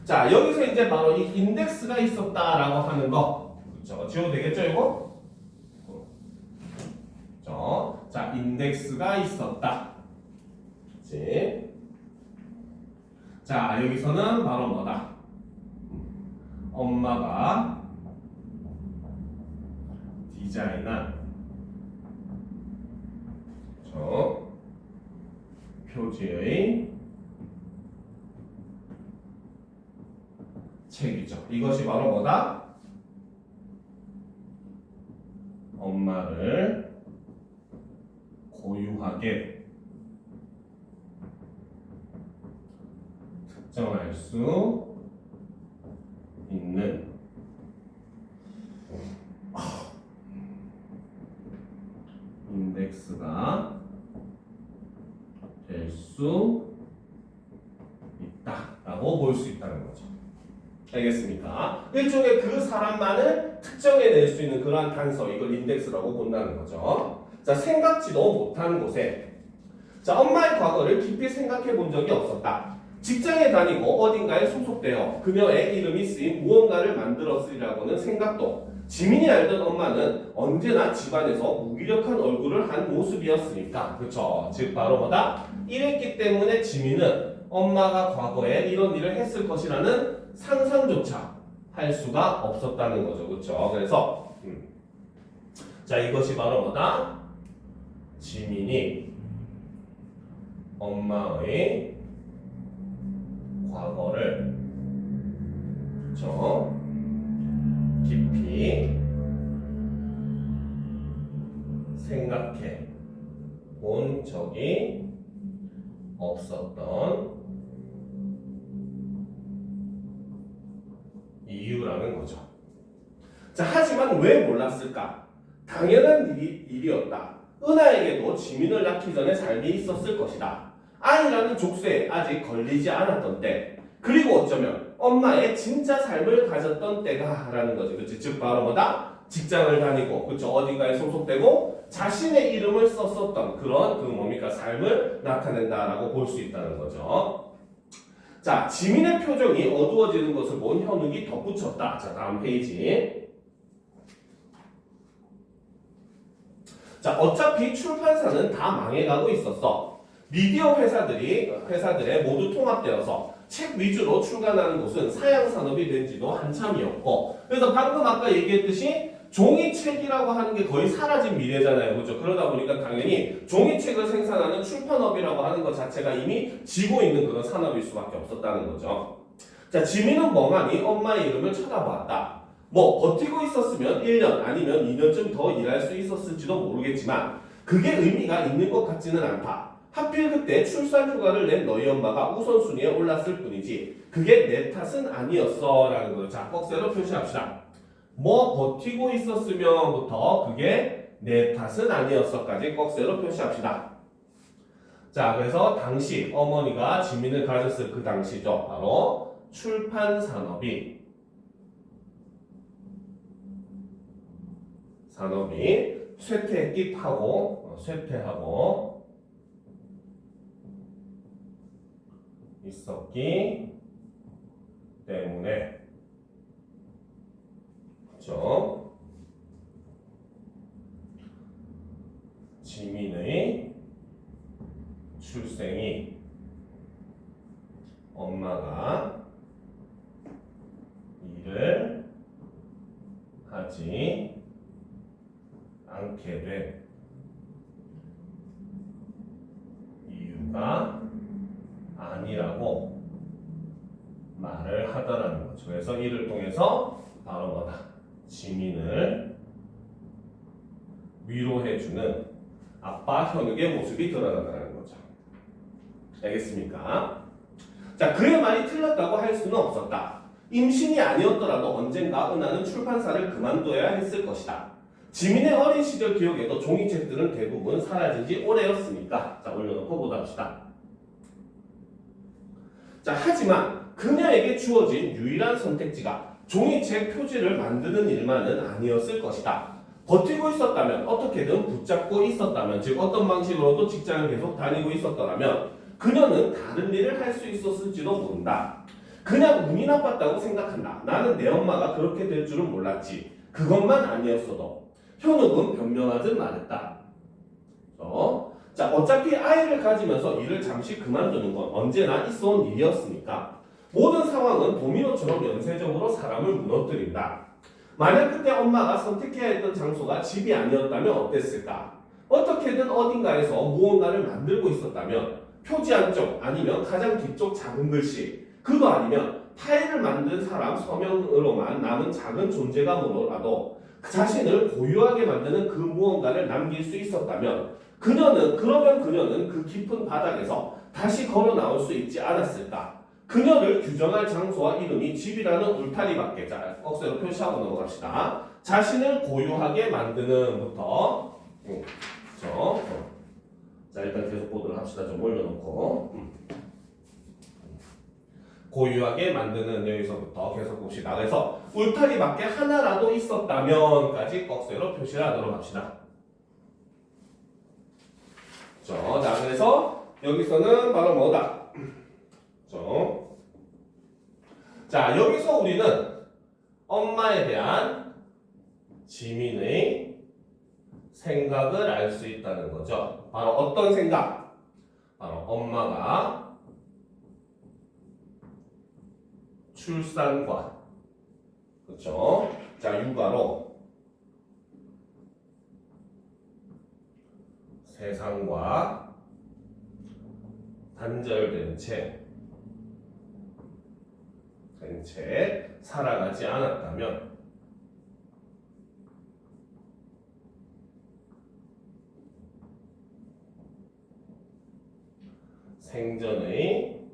자, 여기서 이제 바로 이 인덱스가 있었다라고 하는 거. 그쵸? 지워도 되겠죠, 이거? 그쵸? 자, 인덱스가 있었다. 그치? 자, 여기서는 바로 뭐다? 엄마가 디자인한 표지의 책이죠. 이것이 바로 뭐다? 엄마를 고유하게 특정할 수 있는 인덱스가 될 수 있다라고 볼 수 있다는 거죠. 알겠습니까? 일종의 그 사람만을 특정해낼 수 있는 그러한 단서, 이걸 인덱스라고 본다는 거죠. 자, 생각지도 못한 곳에 자, 엄마의 과거를 깊이 생각해 본 적이 없었다. 직장에 다니고 어딘가에 소속되어 그녀의 이름이 쓰인 무언가를 만들었으리라고는 생각도. 지민이 알던 엄마는 언제나 집안에서 무기력한 얼굴을 한 모습이었으니까. 그쵸? 즉 바로 뭐다? 이랬기 때문에 지민은 엄마가 과거에 이런 일을 했을 것이라는 상상조차 할 수가 없었다는 거죠. 그쵸? 그래서 자, 이것이 바로 뭐다? 지민이 엄마의 과거를 그쵸? 깊이 생각해 본 적이 없었던 이유라는 거죠. 자, 하지만 왜 몰랐을까? 당연한 일이었다. 은하에게도 지민을 낳기 전에 삶이 있었을 것이다. 아이라는 족쇄에 아직 걸리지 않았던 때, 그리고 어쩌면 엄마의 진짜 삶을 가졌던 때다라는 거죠. 그치? 즉 바로 뭐다? 직장을 다니고, 그쵸? 어딘가에 소속되고 자신의 이름을 썼었던 그런 그 뭡니까? 삶을 나타낸다라고 볼 수 있다는 거죠. 자, 지민의 표정이 어두워지는 것을 본 현욱이 덧붙였다. 자, 다음 페이지. 자, 어차피 출판사는 다 망해가고 있었어. 미디어 회사들에 모두 통합되어서 책 위주로 출간하는 곳은 사양 산업이 된 지도 한참이었고, 그래서 방금 아까 얘기했듯이 종이책이라고 하는 게 거의 사라진 미래잖아요. 그렇죠? 그러다 보니까 당연히 종이책을 생산하는 출판업이라고 하는 것 자체가 이미 지고 있는 그런 산업일 수밖에 없었다는 거죠. 자, 지민은 멍하니 엄마의 이름을 쳐다보았다. 뭐 버티고 있었으면 1년 아니면 2년쯤 더 일할 수 있었을지도 모르겠지만 그게 의미가 있는 것 같지는 않다. 하필 그때 출산 휴가를 낸 너희 엄마가 우선순위에 올랐을 뿐이지 그게 내 탓은 아니었어 라는 거죠. 자, 꺽쇠로 표시합시다. 뭐 버티고 있었으면부터 그게 내 탓은 아니었어까지 꺽쇠로 표시합시다. 자, 그래서 당시 어머니가 지민을 가졌을 그 당시죠. 바로 출판 산업이 쇠퇴하고 있었기 때문에 그렇죠? 지민의 출생이 엄마가 일을 하지 않게 된 이유가 아니라고 말을 하더라는 거죠. 그래서 이를 통해서 바로 뭐다? 지민을 위로해주는 아빠 현욱의 모습이 드러난다는 거죠. 알겠습니까? 자, 그의 말이 틀렸다고 할 수는 없었다. 임신이 아니었더라도 언젠가 은하는 출판사를 그만둬야 했을 것이다. 지민의 어린 시절 기억에도 종이책들은 대부분 사라진 지 오래였으니까. 자, 올려놓고 보답시다. 자, 하지만 그녀에게 주어진 유일한 선택지가 종이책 표지를 만드는 일만은 아니었을 것이다. 버티고 있었다면, 어떻게든 붙잡고 있었다면, 즉 어떤 방식으로도 직장을 계속 다니고 있었더라면 그녀는 다른 일을 할 수 있었을지도 모른다. 그냥 운이 나빴다고 생각한다. 나는 내 엄마가 그렇게 될 줄은 몰랐지. 그것만 아니었어도. 현욱은 변명하듯 말했다. 자, 어차피 아이를 가지면서 일을 잠시 그만두는 건 언제나 있어온 일이었으니까 모든 상황은 도미노처럼 연쇄적으로 사람을 무너뜨린다. 만약 그때 엄마가 선택해야 했던 장소가 집이 아니었다면 어땠을까? 어떻게든 어딘가에서 무언가를 만들고 있었다면 표지 안쪽 아니면 가장 뒤쪽 작은 글씨, 그도 아니면 파일을 만든 사람 서명으로만 남은 작은 존재감으로라도 자신을 고유하게 만드는 그 무언가를 남길 수 있었다면 그녀는 그 깊은 바닥에서 다시 걸어 나올 수 있지 않았을까? 그녀를 규정할 장소와 이름이 집이라는 울타리밖에. 자, 꺽쇠로 표시하고 넘어갑시다. 자신을 고유하게 만드는부터 그렇죠? 자, 일단 계속 보도록 합시다. 좀 올려놓고 고유하게 만드는 여기서부터 계속 봅시다. 그래서 울타리밖에 하나라도 있었다면까지 꺽쇠로 표시를 하도록 합시다. 자, 그래서 여기서는 바로 뭐다? 자, 여기서 우리는 엄마에 대한 지민의 생각을 알 수 있다는 거죠. 바로 어떤 생각? 바로 엄마가 출산과 그렇죠? 자, 육아로 세상과 단절된 채 살아가지 않았다면 생전의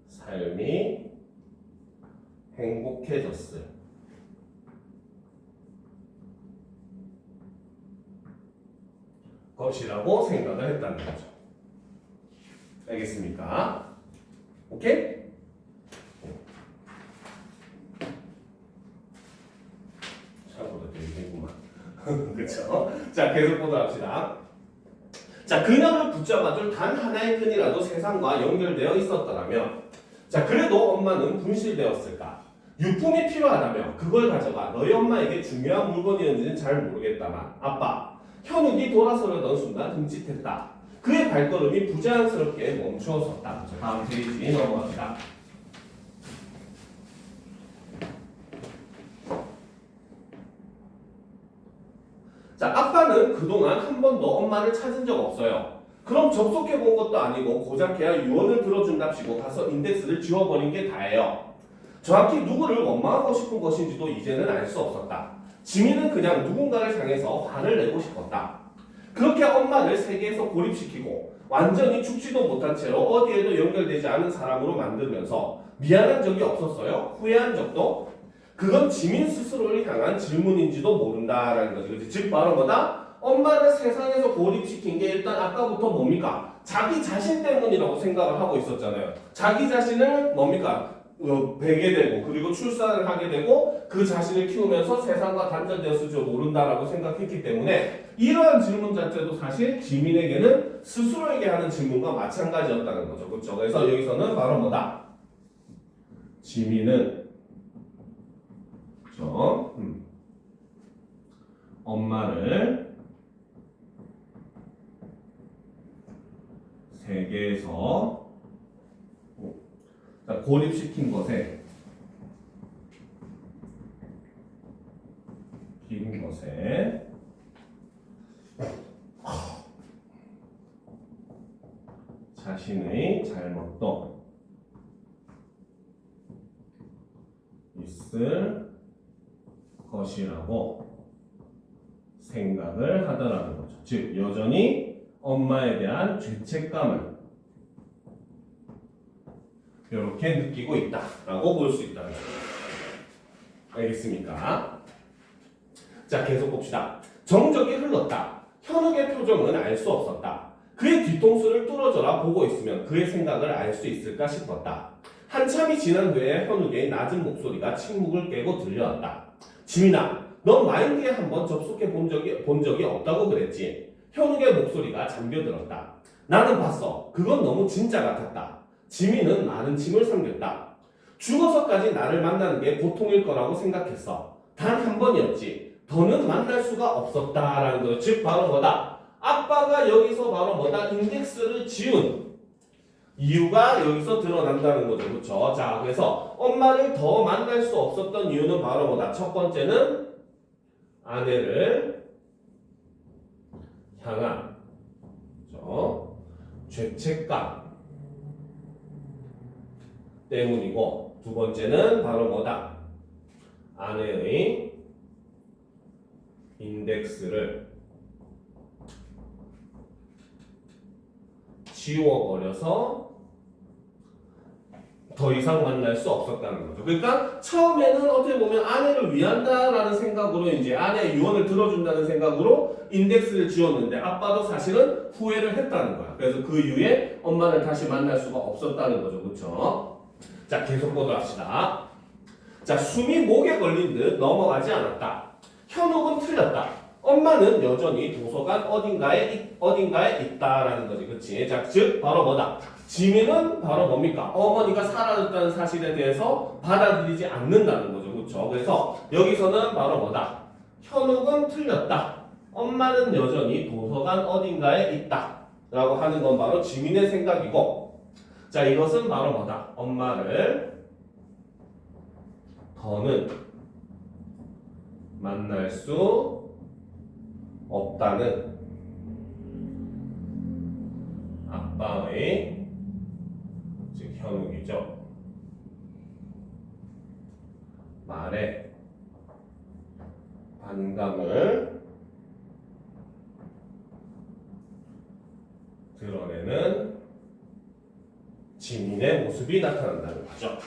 삶이 행복해졌을 것이라고 생각을 했다는 거죠. 알겠습니까? 오케이? 생각보다 되게 되구만. 그렇죠? 자, 계속 보도록 합시다. 자, 그녀를 붙잡아줄 단 하나의 끈이라도 세상과 연결되어 있었더라면, 자, 그래도 엄마는 분실되었을까? 유품이 필요하다며 그걸 가져가 너희 엄마에게 중요한 물건이었는지는 잘 모르겠다만 아빠, 현욱이 돌아서려던 순간 흠칫했다. 그의 발걸음이 부자연스럽게 멈추었었다. 자, 다음 페이지 넘어갑니다. 자, 아빠는 그동안 한 번도 엄마를 찾은 적 없어요. 그럼 접속해 본 것도 아니고 고작해야 유언을 들어준답시고 가서 인덱스를 지워버린 게 다예요. 정확히 누구를 원망하고 싶은 것인지도 이제는 알 수 없었다. 지민은 그냥 누군가를 향해서 화를 내고 싶었다. 그렇게 엄마를 세계에서 고립시키고 완전히 죽지도 못한 채로 어디에도 연결되지 않은 사람으로 만들면서 미안한 적이 없었어요? 후회한 적도? 그건 지민 스스로를 향한 질문인지도 모른다라는 거지. 그치? 즉 바로 뭐다? 엄마를 세상에서 고립시킨 게 일단 아까부터 뭡니까? 자기 자신 때문이라고 생각을 하고 있었잖아요. 자기 자신을 뭡니까? 베게 되고 그리고 출산을 하게 되고 그 자신을 키우면서 세상과 단절되었을 줄 모른다라고 생각했기 때문에 이러한 질문 자체도 사실 지민에게는 스스로에게 하는 질문과 마찬가지였다는 거죠. 그렇죠? 그래서 여기서는 바로 뭐다? 지민은 그렇죠? 엄마를 세계에서 고립시킨 것에 자신의 잘못도 있을 것이라고 생각을 하더라는 거죠. 즉 여전히 엄마에 대한 죄책감을 이렇게 느끼고 있다라고 볼 수 있다는 거죠. 알겠습니까? 자, 계속 봅시다. 정적이 흘렀다. 현욱의 표정은 알 수 없었다. 그의 뒤통수를 뚫어져라 보고 있으면 그의 생각을 알 수 있을까 싶었다. 한참이 지난 후에 현욱의 낮은 목소리가 침묵을 깨고 들려왔다. 지민아, 넌 마인드에 한번 접속해 본 적이 없다고 그랬지? 현욱의 목소리가 잠겨들었다. 나는 봤어. 그건 너무 진짜 같았다. 지민은 많은 침을 삼겼다. 죽어서까지 나를 만나는 게 보통일 거라고 생각했어. 단 한 번이었지. 더는 만날 수가 없었다라는 거. 즉 바로 뭐다? 아빠가 여기서 바로 뭐다? 인덱스를 지운 이유가 여기서 드러난다는 거죠. 그렇죠? 자, 그래서 엄마를 더 만날 수 없었던 이유는 바로 뭐다? 첫 번째는 아내를 향한 그렇죠? 죄책감 때문이고, 두 번째는 바로 뭐다? 아내의 인덱스를 지워버려서 더 이상 만날 수 없었다는 거죠. 그러니까 처음에는 어떻게 보면 아내를 위한다라는 생각으로 이제 아내의 유언을 들어준다는 생각으로 인덱스를 지웠는데 아빠도 사실은 후회를 했다는 거야. 그래서 그 이후에 엄마를 다시 만날 수가 없었다는 거죠. 그렇죠? 자, 계속 보도록 합시다. 자, 숨이 목에 걸린 듯 넘어가지 않았다. 현욱은 틀렸다. 엄마는 여전히 도서관 어딘가에 있다라는 거지. 그치? 자, 즉 바로 뭐다? 지민은 바로 뭡니까? 어머니가 사라졌다는 사실에 대해서 받아들이지 않는다는 거죠. 그렇죠? 그래서 여기서는 바로 뭐다? 현욱은 틀렸다. 엄마는 여전히 도서관 어딘가에 있다. 라고 하는 건 바로 지민의 생각이고, 자, 이것은 바로 뭐다? 엄마를 더는 만날 수 없다는 아빠의, 즉 현욱이죠, 말에 반감을 드러내는 지민의 모습이 나타난다는 거죠.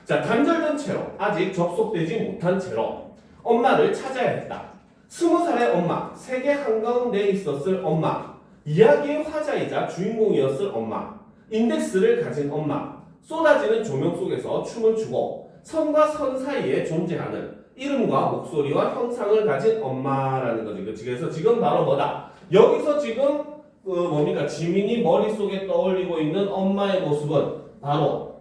자, 단절된 채로, 아직 접속되지 못한 채로 엄마를 찾아야 했다. 20살의 엄마, 세계 한가운데에 있었을 엄마, 이야기의 화자이자 주인공이었을 엄마, 인덱스를 가진 엄마, 쏟아지는 조명 속에서 춤을 추고 선과 선 사이에 존재하는 이름과 목소리와 형상을 가진 엄마라는 거지. 그치? 그래서 지금 바로 뭐다? 여기서 지금 뭡니까? 지민이 머릿속에 떠올리고 있는 엄마의 모습은 바로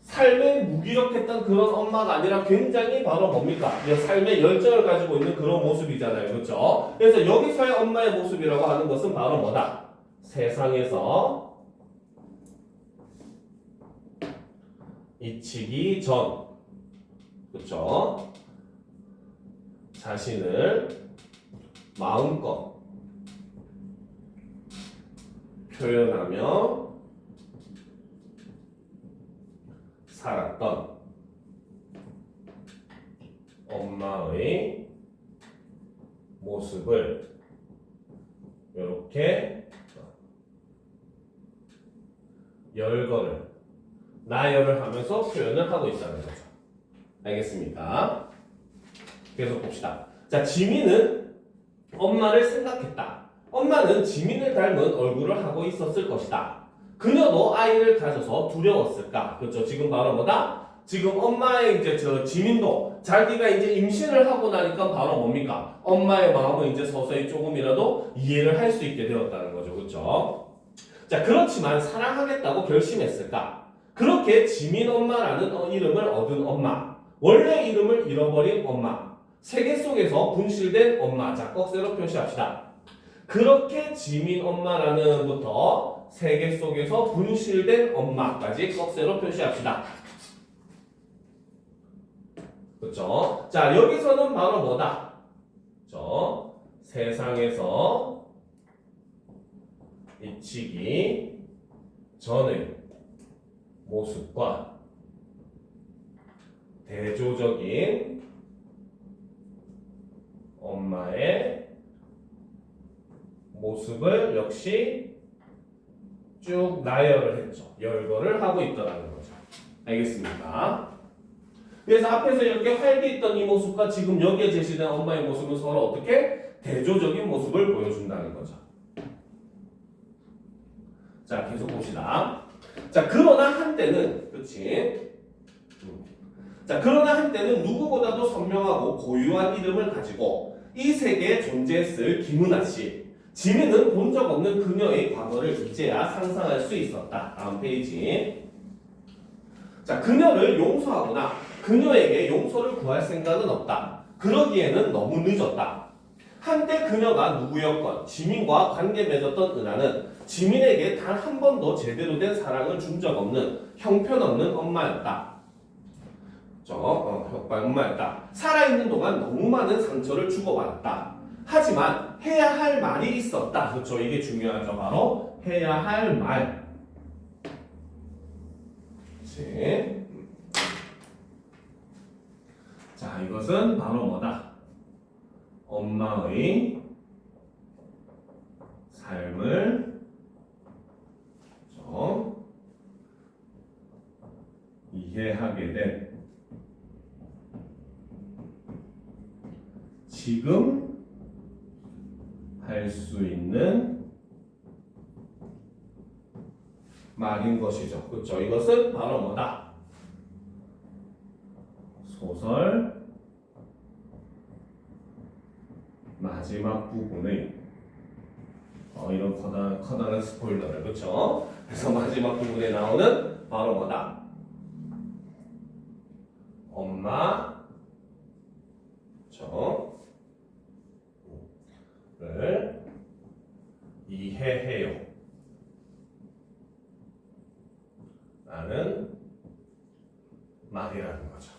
삶에 무기력했던 그런 엄마가 아니라 굉장히 바로 뭡니까? 삶의 열정을 가지고 있는 그런 모습이잖아요. 그렇죠? 그래서 여기서의 엄마의 모습이라고 하는 것은 바로 뭐다? 세상에서 잊히기 전, 그렇죠? 자신을 마음껏 표현하며 살았던 엄마의 모습을 이렇게 열거를 나열을 하면서 표현을 하고 있다는 거죠. 알겠습니까? 계속 봅시다. 자, 지민은 엄마를 생각했다. 엄마는 지민을 닮은 얼굴을 하고 있었을 것이다. 그녀도 아이를 가져서 두려웠을까? 그렇죠. 지금 바로 뭐다? 지금 엄마의 이제 지민도 자기가 이제 임신을 하고 나니까 바로 뭡니까? 엄마의 마음을 이제 서서히 조금이라도 이해를 할 수 있게 되었다는 거죠. 그렇죠? 자, 그렇지만 사랑하겠다고 결심했을까? 그렇게 지민 엄마라는 이름을 얻은 엄마, 원래 이름을 잃어버린 엄마, 세계 속에서 분실된 엄마. 자, 꺽쇠로 표시합시다. 그렇게 지민 엄마라는 부터 세계 속에서 분실된 엄마까지 꺽쇠로 표시합시다. 그렇죠? 자, 여기서는 바로 뭐다? 그렇죠? 세상에서 잊히기 전의 모습과 대조적인 엄마의 모습을 역시 쭉 나열을 했죠. 열거를 하고 있더라는 거죠. 알겠습니까? 그래서 앞에서 이렇게 활기있던 이 모습과 지금 여기에 제시된 엄마의 모습은 서로 어떻게 대조적인 모습을 보여준다는 거죠. 자, 계속 봅시다. 자, 그러나 한때는, 그렇지? 자, 그러나 한때는 누구보다도 선명하고 고유한 이름을 가지고 이 세계에 존재했을 김은아 씨. 지민은 본 적 없는 그녀의 과거를 이제야 상상할 수 있었다. 다음 페이지. 자, 그녀를 용서하거나 그녀에게 용서를 구할 생각은 없다. 그러기에는 너무 늦었다. 한때 그녀가 누구였건 지민과 관계 맺었던 은하는 지민에게 단 한 번도 제대로 된 사랑을 준 적 없는 형편없는 엄마였다. 엄마였다. 살아있는 동안 너무 많은 상처를 주고받았다. 하지만 해야 할 말이 있었다. 그렇죠. 이게 중요하죠. 바로 해야 할 말. 그렇지. 자, 이것은 바로 뭐다? 엄마의 삶을 이해하게 된 지금 할 수 있는 말인 것이죠. 그렇죠? 이것은 바로 뭐다? 소설 마지막 부분의 이런 커다란 스포일러를, 그렇죠? 그래서 마지막 부분에 나오는 바로 뭐다? 엄마 를 이해해요 라는 말이라는 거죠.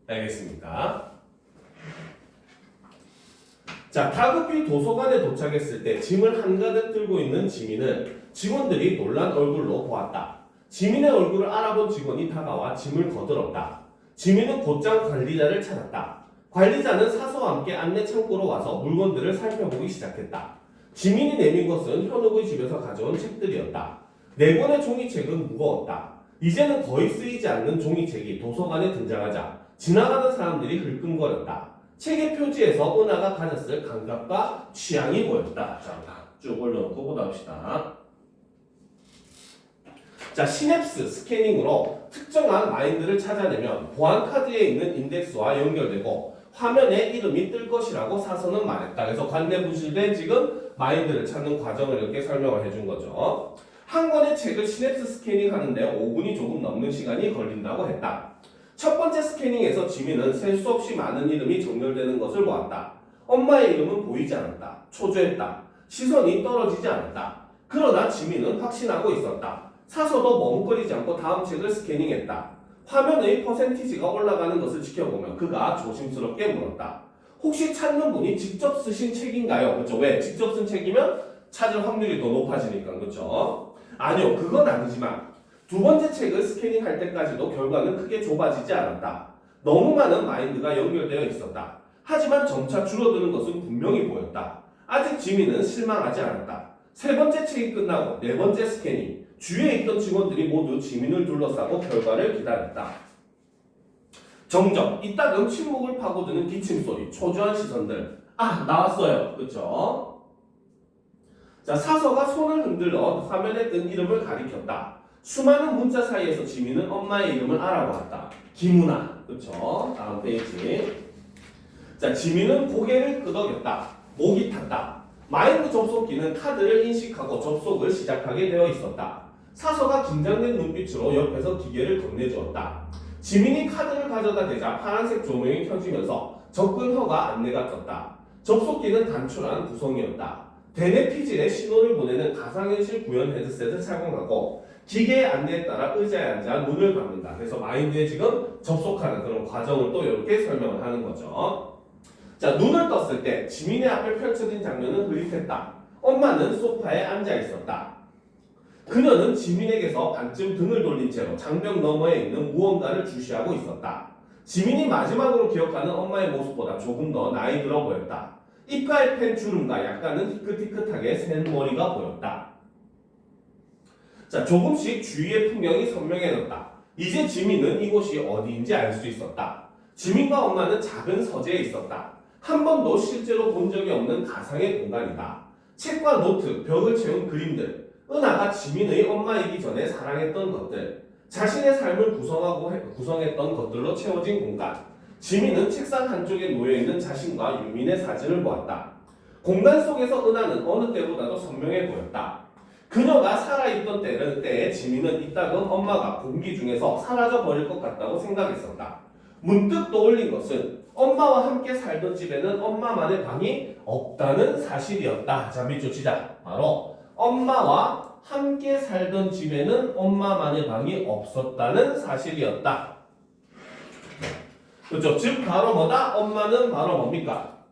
알겠습니까? 자, 다급히 도서관에 도착했을 때 짐을 한가득 들고 있는 지민을 직원들이 놀란 얼굴로 보았다. 지민의 얼굴을 알아본 직원이 다가와 짐을 거들었다. 지민은 곧장 관리자를 찾았다. 관리자는 사서와 함께 안내 창고로 와서 물건들을 살펴보기 시작했다. 지민이 내민 것은 현욱의 집에서 가져온 책들이었다. 네 권의 종이책은 무거웠다. 이제는 거의 쓰이지 않는 종이책이 도서관에 등장하자 지나가는 사람들이 흘끔거렸다. 책의 표지에서 은하가 가졌을 감각과 취향이 보였다. 자, 쭉 올려놓고 보다 봅시다. 자, 시냅스 스캐닝으로 특정한 마인드를 찾아내면 보안 카드에 있는 인덱스와 연결되고 화면에 이름이 뜰 것이라고 사서는 말했다. 그래서 관내 분실된 지금 마인드를 찾는 과정을 이렇게 설명을 해준 거죠. 한 권의 책을 시냅스 스캐닝 하는데 5분이 조금 넘는 시간이 걸린다고 했다. 첫 번째 스캐닝에서 지민은 셀 수 없이 많은 이름이 정렬되는 것을 보았다. 엄마의 이름은 보이지 않았다. 초조했다. 시선이 떨어지지 않았다. 그러나 지민은 확신하고 있었다. 사서도 머뭇거리지 않고 다음 책을 스캐닝했다. 화면의 퍼센티지가 올라가는 것을 지켜보며 그가 조심스럽게 물었다. 혹시 찾는 분이 직접 쓰신 책인가요? 그렇죠? 왜? 직접 쓴 책이면 찾을 확률이 더 높아지니까. 그렇죠? 아니요. 그건 아니지만 두 번째 책을 스캐닝할 때까지도 결과는 크게 좁아지지 않았다. 너무 많은 마인드가 연결되어 있었다. 하지만 점차 줄어드는 것은 분명히 보였다. 아직 지민은 실망하지 않았다. 세 번째 책이 끝나고 네 번째 스캐닝. 주위에 있던 직원들이 모두 지민을 둘러싸고 결과를 기다렸다. 정적, 이따금 침묵을 파고드는 기침소리, 초조한 시선들. 아, 나왔어요. 그렇죠? 자, 사서가 손을 흔들어 화면에 뜬 이름을 가리켰다. 수많은 문자 사이에서 지민은 엄마의 이름을 알아보았다. 김은아. 그렇죠? 다음 페이지. 자, 지민은 고개를 끄덕였다. 목이 탔다. 마인드 접속기는 카드를 인식하고 접속을 시작하게 되어 있었다. 사서가 긴장된 눈빛으로 옆에서 기계를 건네주었다. 지민이 카드를 가져다 대자 파란색 조명이 켜지면서 접근허가 안내가 떴다. 접속기는 단출한 구성이었다. 대뇌 피질에 신호를 보내는 가상현실 구현 헤드셋을 착용하고 기계의 안내에 따라 의자에 앉아 눈을 감는다. 그래서 마인드에 지금 접속하는 그런 과정을 또 이렇게 설명을 하는 거죠. 자, 눈을 떴을 때 지민의 앞에 펼쳐진 장면은 흐릿했다. 엄마는 소파에 앉아 있었다. 그녀는 지민에게서 반쯤 등을 돌린 채로 장벽 너머에 있는 무언가를 주시하고 있었다. 지민이 마지막으로 기억하는 엄마의 모습보다 조금 더 나이 들어 보였다. 이빨 펜 주름과 약간은 희끗희끗하게 센 머리가 보였다. 자, 조금씩 주위의 풍경이 선명해졌다. 이제 지민은 이곳이 어디인지 알 수 있었다. 지민과 엄마는 작은 서재에 있었다. 한 번도 실제로 본 적이 없는 가상의 공간이다. 책과 노트, 벽을 채운 그림들, 은하가 지민의 엄마이기 전에 사랑했던 것들, 자신의 삶을 구성했던 것들로 채워진 공간. 지민은 책상 한쪽에 놓여있는 자신과 유민의 사진을 보았다. 공간 속에서 은하는 어느 때보다도 선명해 보였다. 그녀가 살아있던 때에 지민은 이따금 엄마가 공기 중에서 사라져 버릴 것 같다고 생각했었다. 문득 떠올린 것은 엄마와 함께 살던 집에는 엄마만의 방이 없다는 사실이었다. 자, 밑줄 치자. 바로 엄마와 함께 살던 집에는 엄마만의 방이 없었다는 사실이었다. 그렇죠? 즉 바로 뭐다? 엄마는 바로 뭡니까?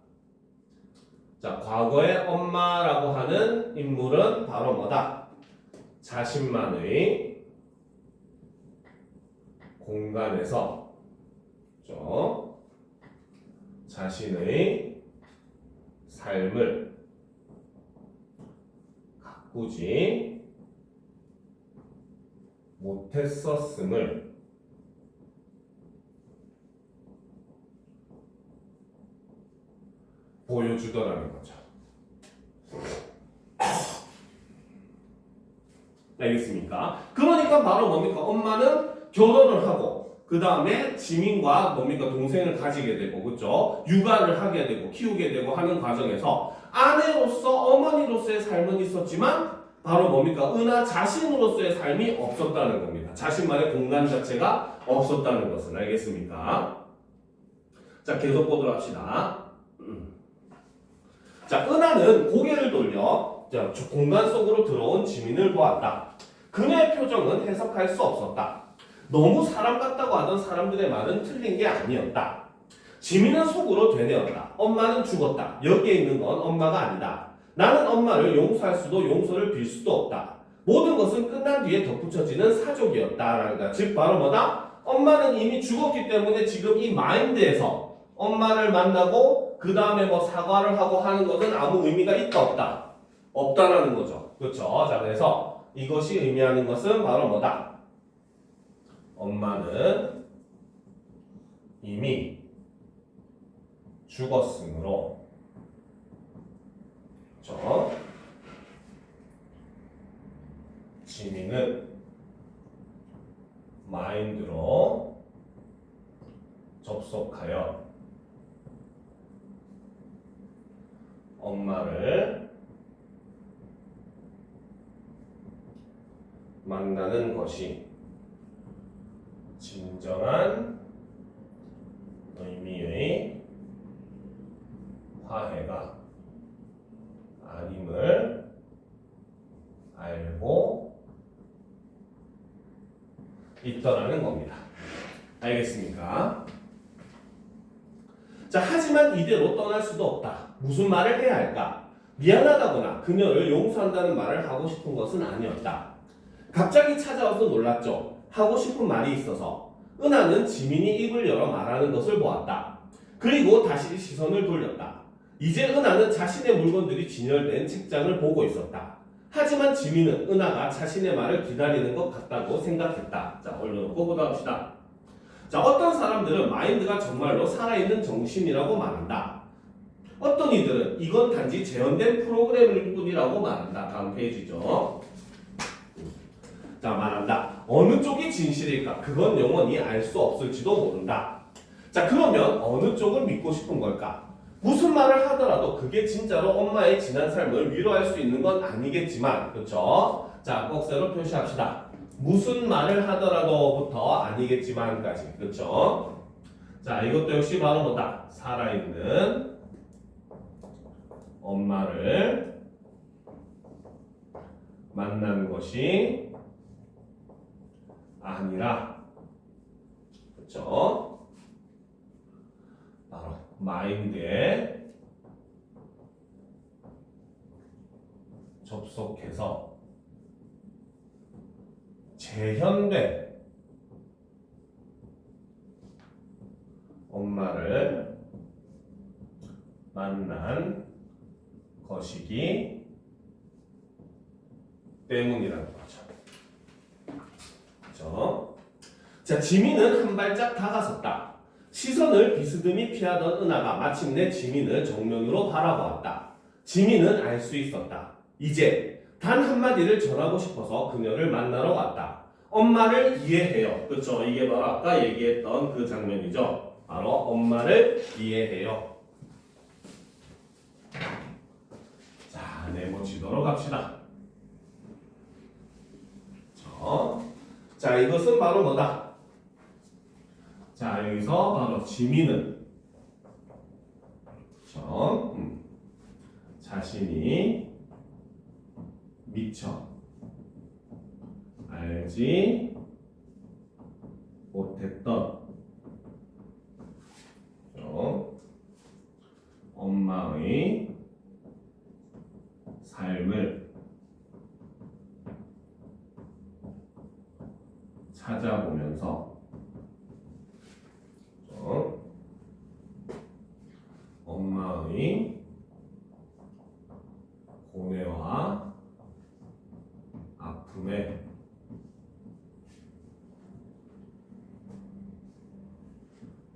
자, 과거의 엄마라고 하는 인물은 바로 뭐다? 자신만의 공간에서, 그렇죠? 자신의 삶을 가꾸지 못했었음을 보여주더라는 거죠. 알겠습니까? 그러니까 바로 뭡니까? 엄마는 결혼을 하고 그 다음에 지민과 뭡니까? 동생을 가지게 되고, 그렇죠? 육아를 하게 되고 키우게 되고 하는 과정에서 아내로서 어머니로서의 삶은 있었지만 바로 뭡니까? 은하 자신으로서의 삶이 없었다는 겁니다. 자신만의 공간 자체가 없었다는 것은. 알겠습니까? 자, 계속 보도록 합시다. 자, 은하는 고개를 돌려 자, 공간 속으로 들어온 지민을 보았다. 그녀의 표정은 해석할 수 없었다. 너무 사람 같다고 하던 사람들의 말은 틀린 게 아니었다. 지민은 속으로 되뇌었다. 엄마는 죽었다. 여기에 있는 건 엄마가 아니다. 나는 엄마를 용서할 수도 용서를 빌 수도 없다. 모든 것은 끝난 뒤에 덧붙여지는 사족이었다. 즉 바로 뭐다? 엄마는 이미 죽었기 때문에 지금 이 마인드에서 엄마를 만나고 그 다음에 뭐 사과를 하고 하는 것은 아무 의미가 있다 없다? 없다라는 거죠. 그렇죠? 자, 그래서 이것이 의미하는 것은 바로 뭐다? 엄마는 이미 죽었으므로, 그렇죠? 지민은 마인드로 접속하여 엄마를 만나는 것이 진정한 의미의 화해가 아님을 알고 있더라는 겁니다. 알겠습니까? 자, 하지만 이대로 떠날 수도 없다. 무슨 말을 해야 할까? 미안하다거나 그녀를 용서한다는 말을 하고 싶은 것은 아니었다. 갑자기 찾아와서 놀랐죠. 하고 싶은 말이 있어서. 은하는 지민이 입을 열어 말하는 것을 보았다. 그리고 다시 시선을 돌렸다. 이제 은하는 자신의 물건들이 진열된 책장을 보고 있었다. 하지만 지민은 은하가 자신의 말을 기다리는 것 같다고 생각했다. 자, 올려놓고 보도록 합시다. 자, 어떤 사람들은 마인드가 정말로 살아있는 정신이라고 말한다. 어떤 이들은 이건 단지 재현된 프로그램일 뿐이라고 말한다. 다음 페이지죠. 자, 말한다. 어느 쪽이 진실일까? 그건 영원히 알 수 없을지도 모른다. 자, 그러면 어느 쪽을 믿고 싶은 걸까? 무슨 말을 하더라도 그게 진짜로 엄마의 지난 삶을 위로할 수 있는 건 아니겠지만, 그렇죠? 자, 꼭새로 표시합시다. 무슨 말을 하더라도부터 아니겠지만까지, 그렇죠? 자, 이것도 역시 바로 뭐다? 살아있는 엄마를 만난 것이 아니라, 그렇죠? 바로 마인드에 접속해서 재현된 엄마를 만난 것이기 때문이라는 거죠. 그렇죠? 자, 지민은 한 발짝 다가섰다. 시선을 비스듬히 피하던 은하가 마침내 지민을 정면으로 바라보았다. 지민은 알 수 있었다. 이제 단 한마디를 전하고 싶어서 그녀를 만나러 왔다. 엄마를 이해해요. 그렇죠? 이게 바로 아까 얘기했던 그 장면이죠. 바로 엄마를 이해해요. 자, 네모치도록 합시다. 자, 이것은 바로 뭐다? 자, 여기서 바로 지민은 자신이 미처 알지 못했던 엄마의 삶을 찾아보면서 엄마의 고뇌와 아픔에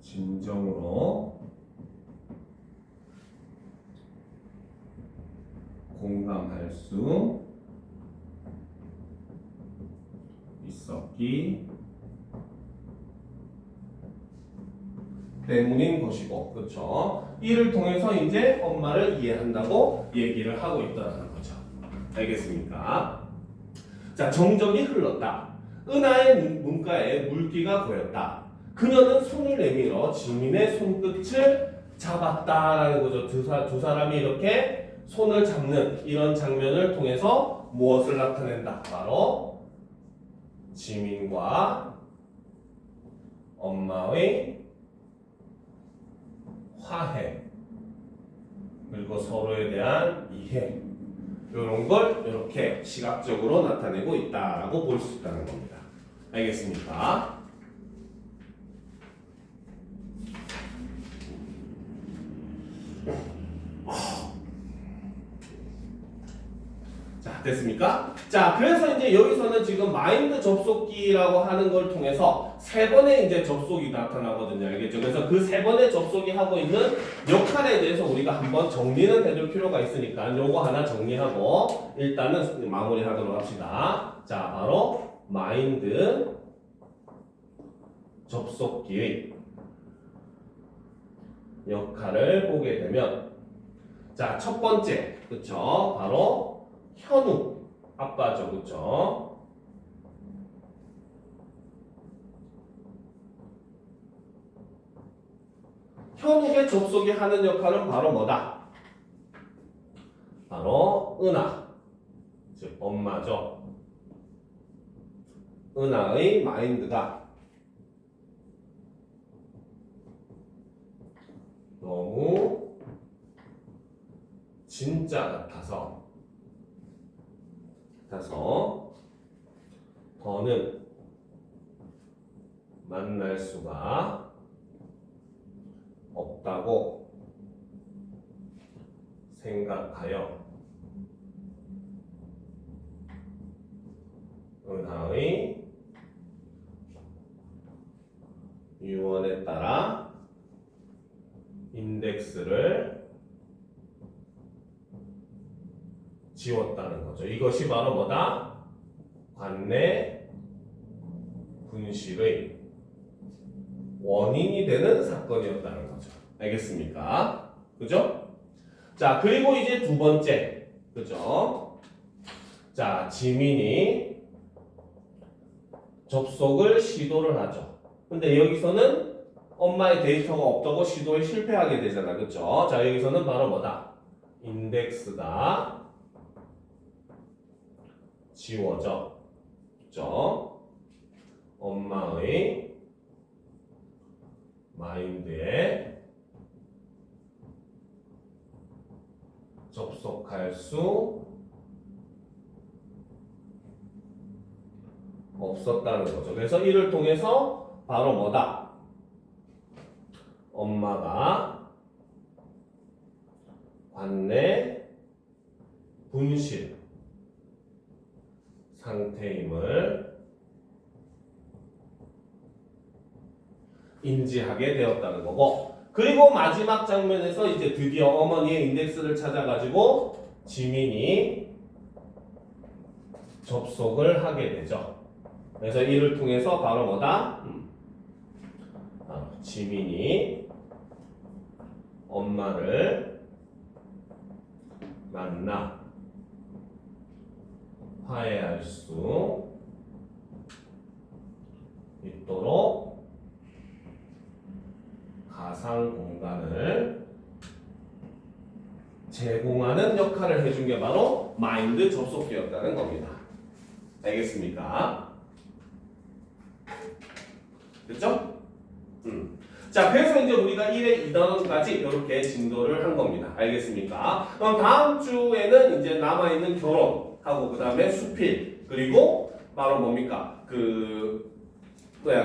진정으로 공감할 수 있었기 때문인 것이고, 그렇죠? 이를 통해서 이제 엄마를 이해한다고 얘기를 하고 있다는 거죠. 알겠습니까? 자, 정적이 흘렀다. 은하의 눈가에 물기가 고였다. 그녀는 손을 내밀어 지민의 손끝을 잡았다라는 거죠. 두 사람이 이렇게 손을 잡는 이런 장면을 통해서 무엇을 나타낸다? 바로 지민과 엄마의 화해, 그리고 서로에 대한 이해, 이런 걸 이렇게 시각적으로 나타내고 있다라고 볼 수 있다는 겁니다. 알겠습니까? 자, 됐습니까? 자, 그래서 이제 여기서는 지금 마인드 접속기라고 하는 걸 통해서 세 번의 이제 접속이 나타나거든요. 알겠죠? 그래서 그 세 번의 접속이 하고 있는 역할에 대해서 우리가 한번 정리는 해줄 필요가 있으니까 요거 하나 정리하고 일단은 마무리하도록 합시다. 자, 바로 마인드 접속기의 역할을 보게 되면, 자, 첫 번째, 그쵸? 바로 현우 아빠죠, 그쵸? 이쪽에 접속이 하는 역할은 바로 뭐다? 바로 은하, 즉 엄마죠. 은하의 마인드가 너무 진짜 같아서 더는 만날 수가 없다고 생각하여 은하의 유언에 따라 인덱스를 지웠다는 거죠. 이것이 바로 뭐다? 관내 분실의 원인이 되는 사건이었다는 거죠. 알겠습니까? 그죠? 자, 그리고 이제 두 번째. 그죠? 자, 지민이 접속을 시도를 하죠. 근데 여기서는 엄마의 데이터가 없다고 시도에 실패하게 되잖아. 그쵸? 자, 여기서는 바로 뭐다? 인덱스가 지워져. 그쵸? 엄마의 마인드에 접속할 수 없었다는 거죠. 그래서 이를 통해서 바로 뭐다? 엄마가 관내 분실 상태임을 인지하게 되었다는 거고, 그리고 마지막 장면에서 이제 드디어 어머니의 인덱스를 찾아가지고 지민이 접속을 하게 되죠. 그래서 이를 통해서 바로 뭐다? 지민이 엄마를 만나 화해할 수 있도록 가상 공간을 제공하는 역할을 해준 게 바로 마인드 접속기였다는 겁니다. 알겠습니까? 됐죠? 자, 그래서 이제 우리가 1회 2단원까지 이렇게 진도를 한 겁니다. 알겠습니까? 그럼 다음 주에는 이제 남아있는 결혼하고 그 다음에 수필, 그리고 바로 뭡니까?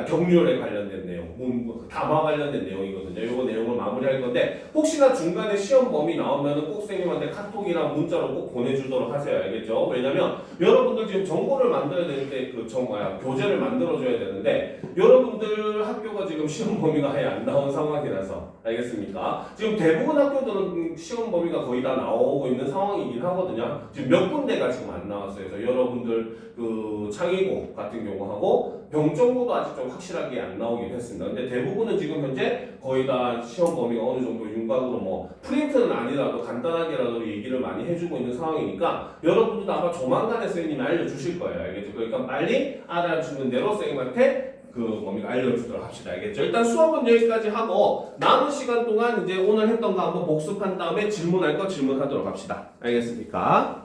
경률에 관련된 내용, 담화 관련된 내용이거든요. 이거 내용을 마무리할 건데, 혹시나 중간에 시험 범위 나오면 꼭 선생님한테 카톡이랑 문자로 꼭 보내주도록 하세요. 알겠죠? 왜냐면 여러분들 지금 정보를 만들어야 되는데, 교재를 만들어줘야 되는데, 여러분들 학교가 지금 시험 범위가 아예 안 나온 상황이라서, 알겠습니까? 지금 대부분 학교들은 시험 범위가 거의 다 나오고 있는 상황이긴 하거든요. 지금 몇 군데가 지금 안 나왔어요. 그래서 여러분들 창의고 같은 경우하고 병정고도 아직 좀 확실하게 안 나오긴 했습니다. 근데 대부분은 지금 현재 거의 다 시험 범위가 어느 정도 윤곽으로 프린트는 아니라도 간단하게라도 얘기를 많이 해주고 있는 상황이니까 여러분들도 아마 조만간에 선생님이 알려주실 거예요. 알겠죠? 그러니까 빨리 알아주는 대로 선생님한테 알려주도록 합시다. 알겠죠? 일단 수업은 여기까지 하고 남은 시간 동안 이제 오늘 했던 거 한번 복습한 다음에 질문할 거 질문하도록 합시다. 알겠습니까?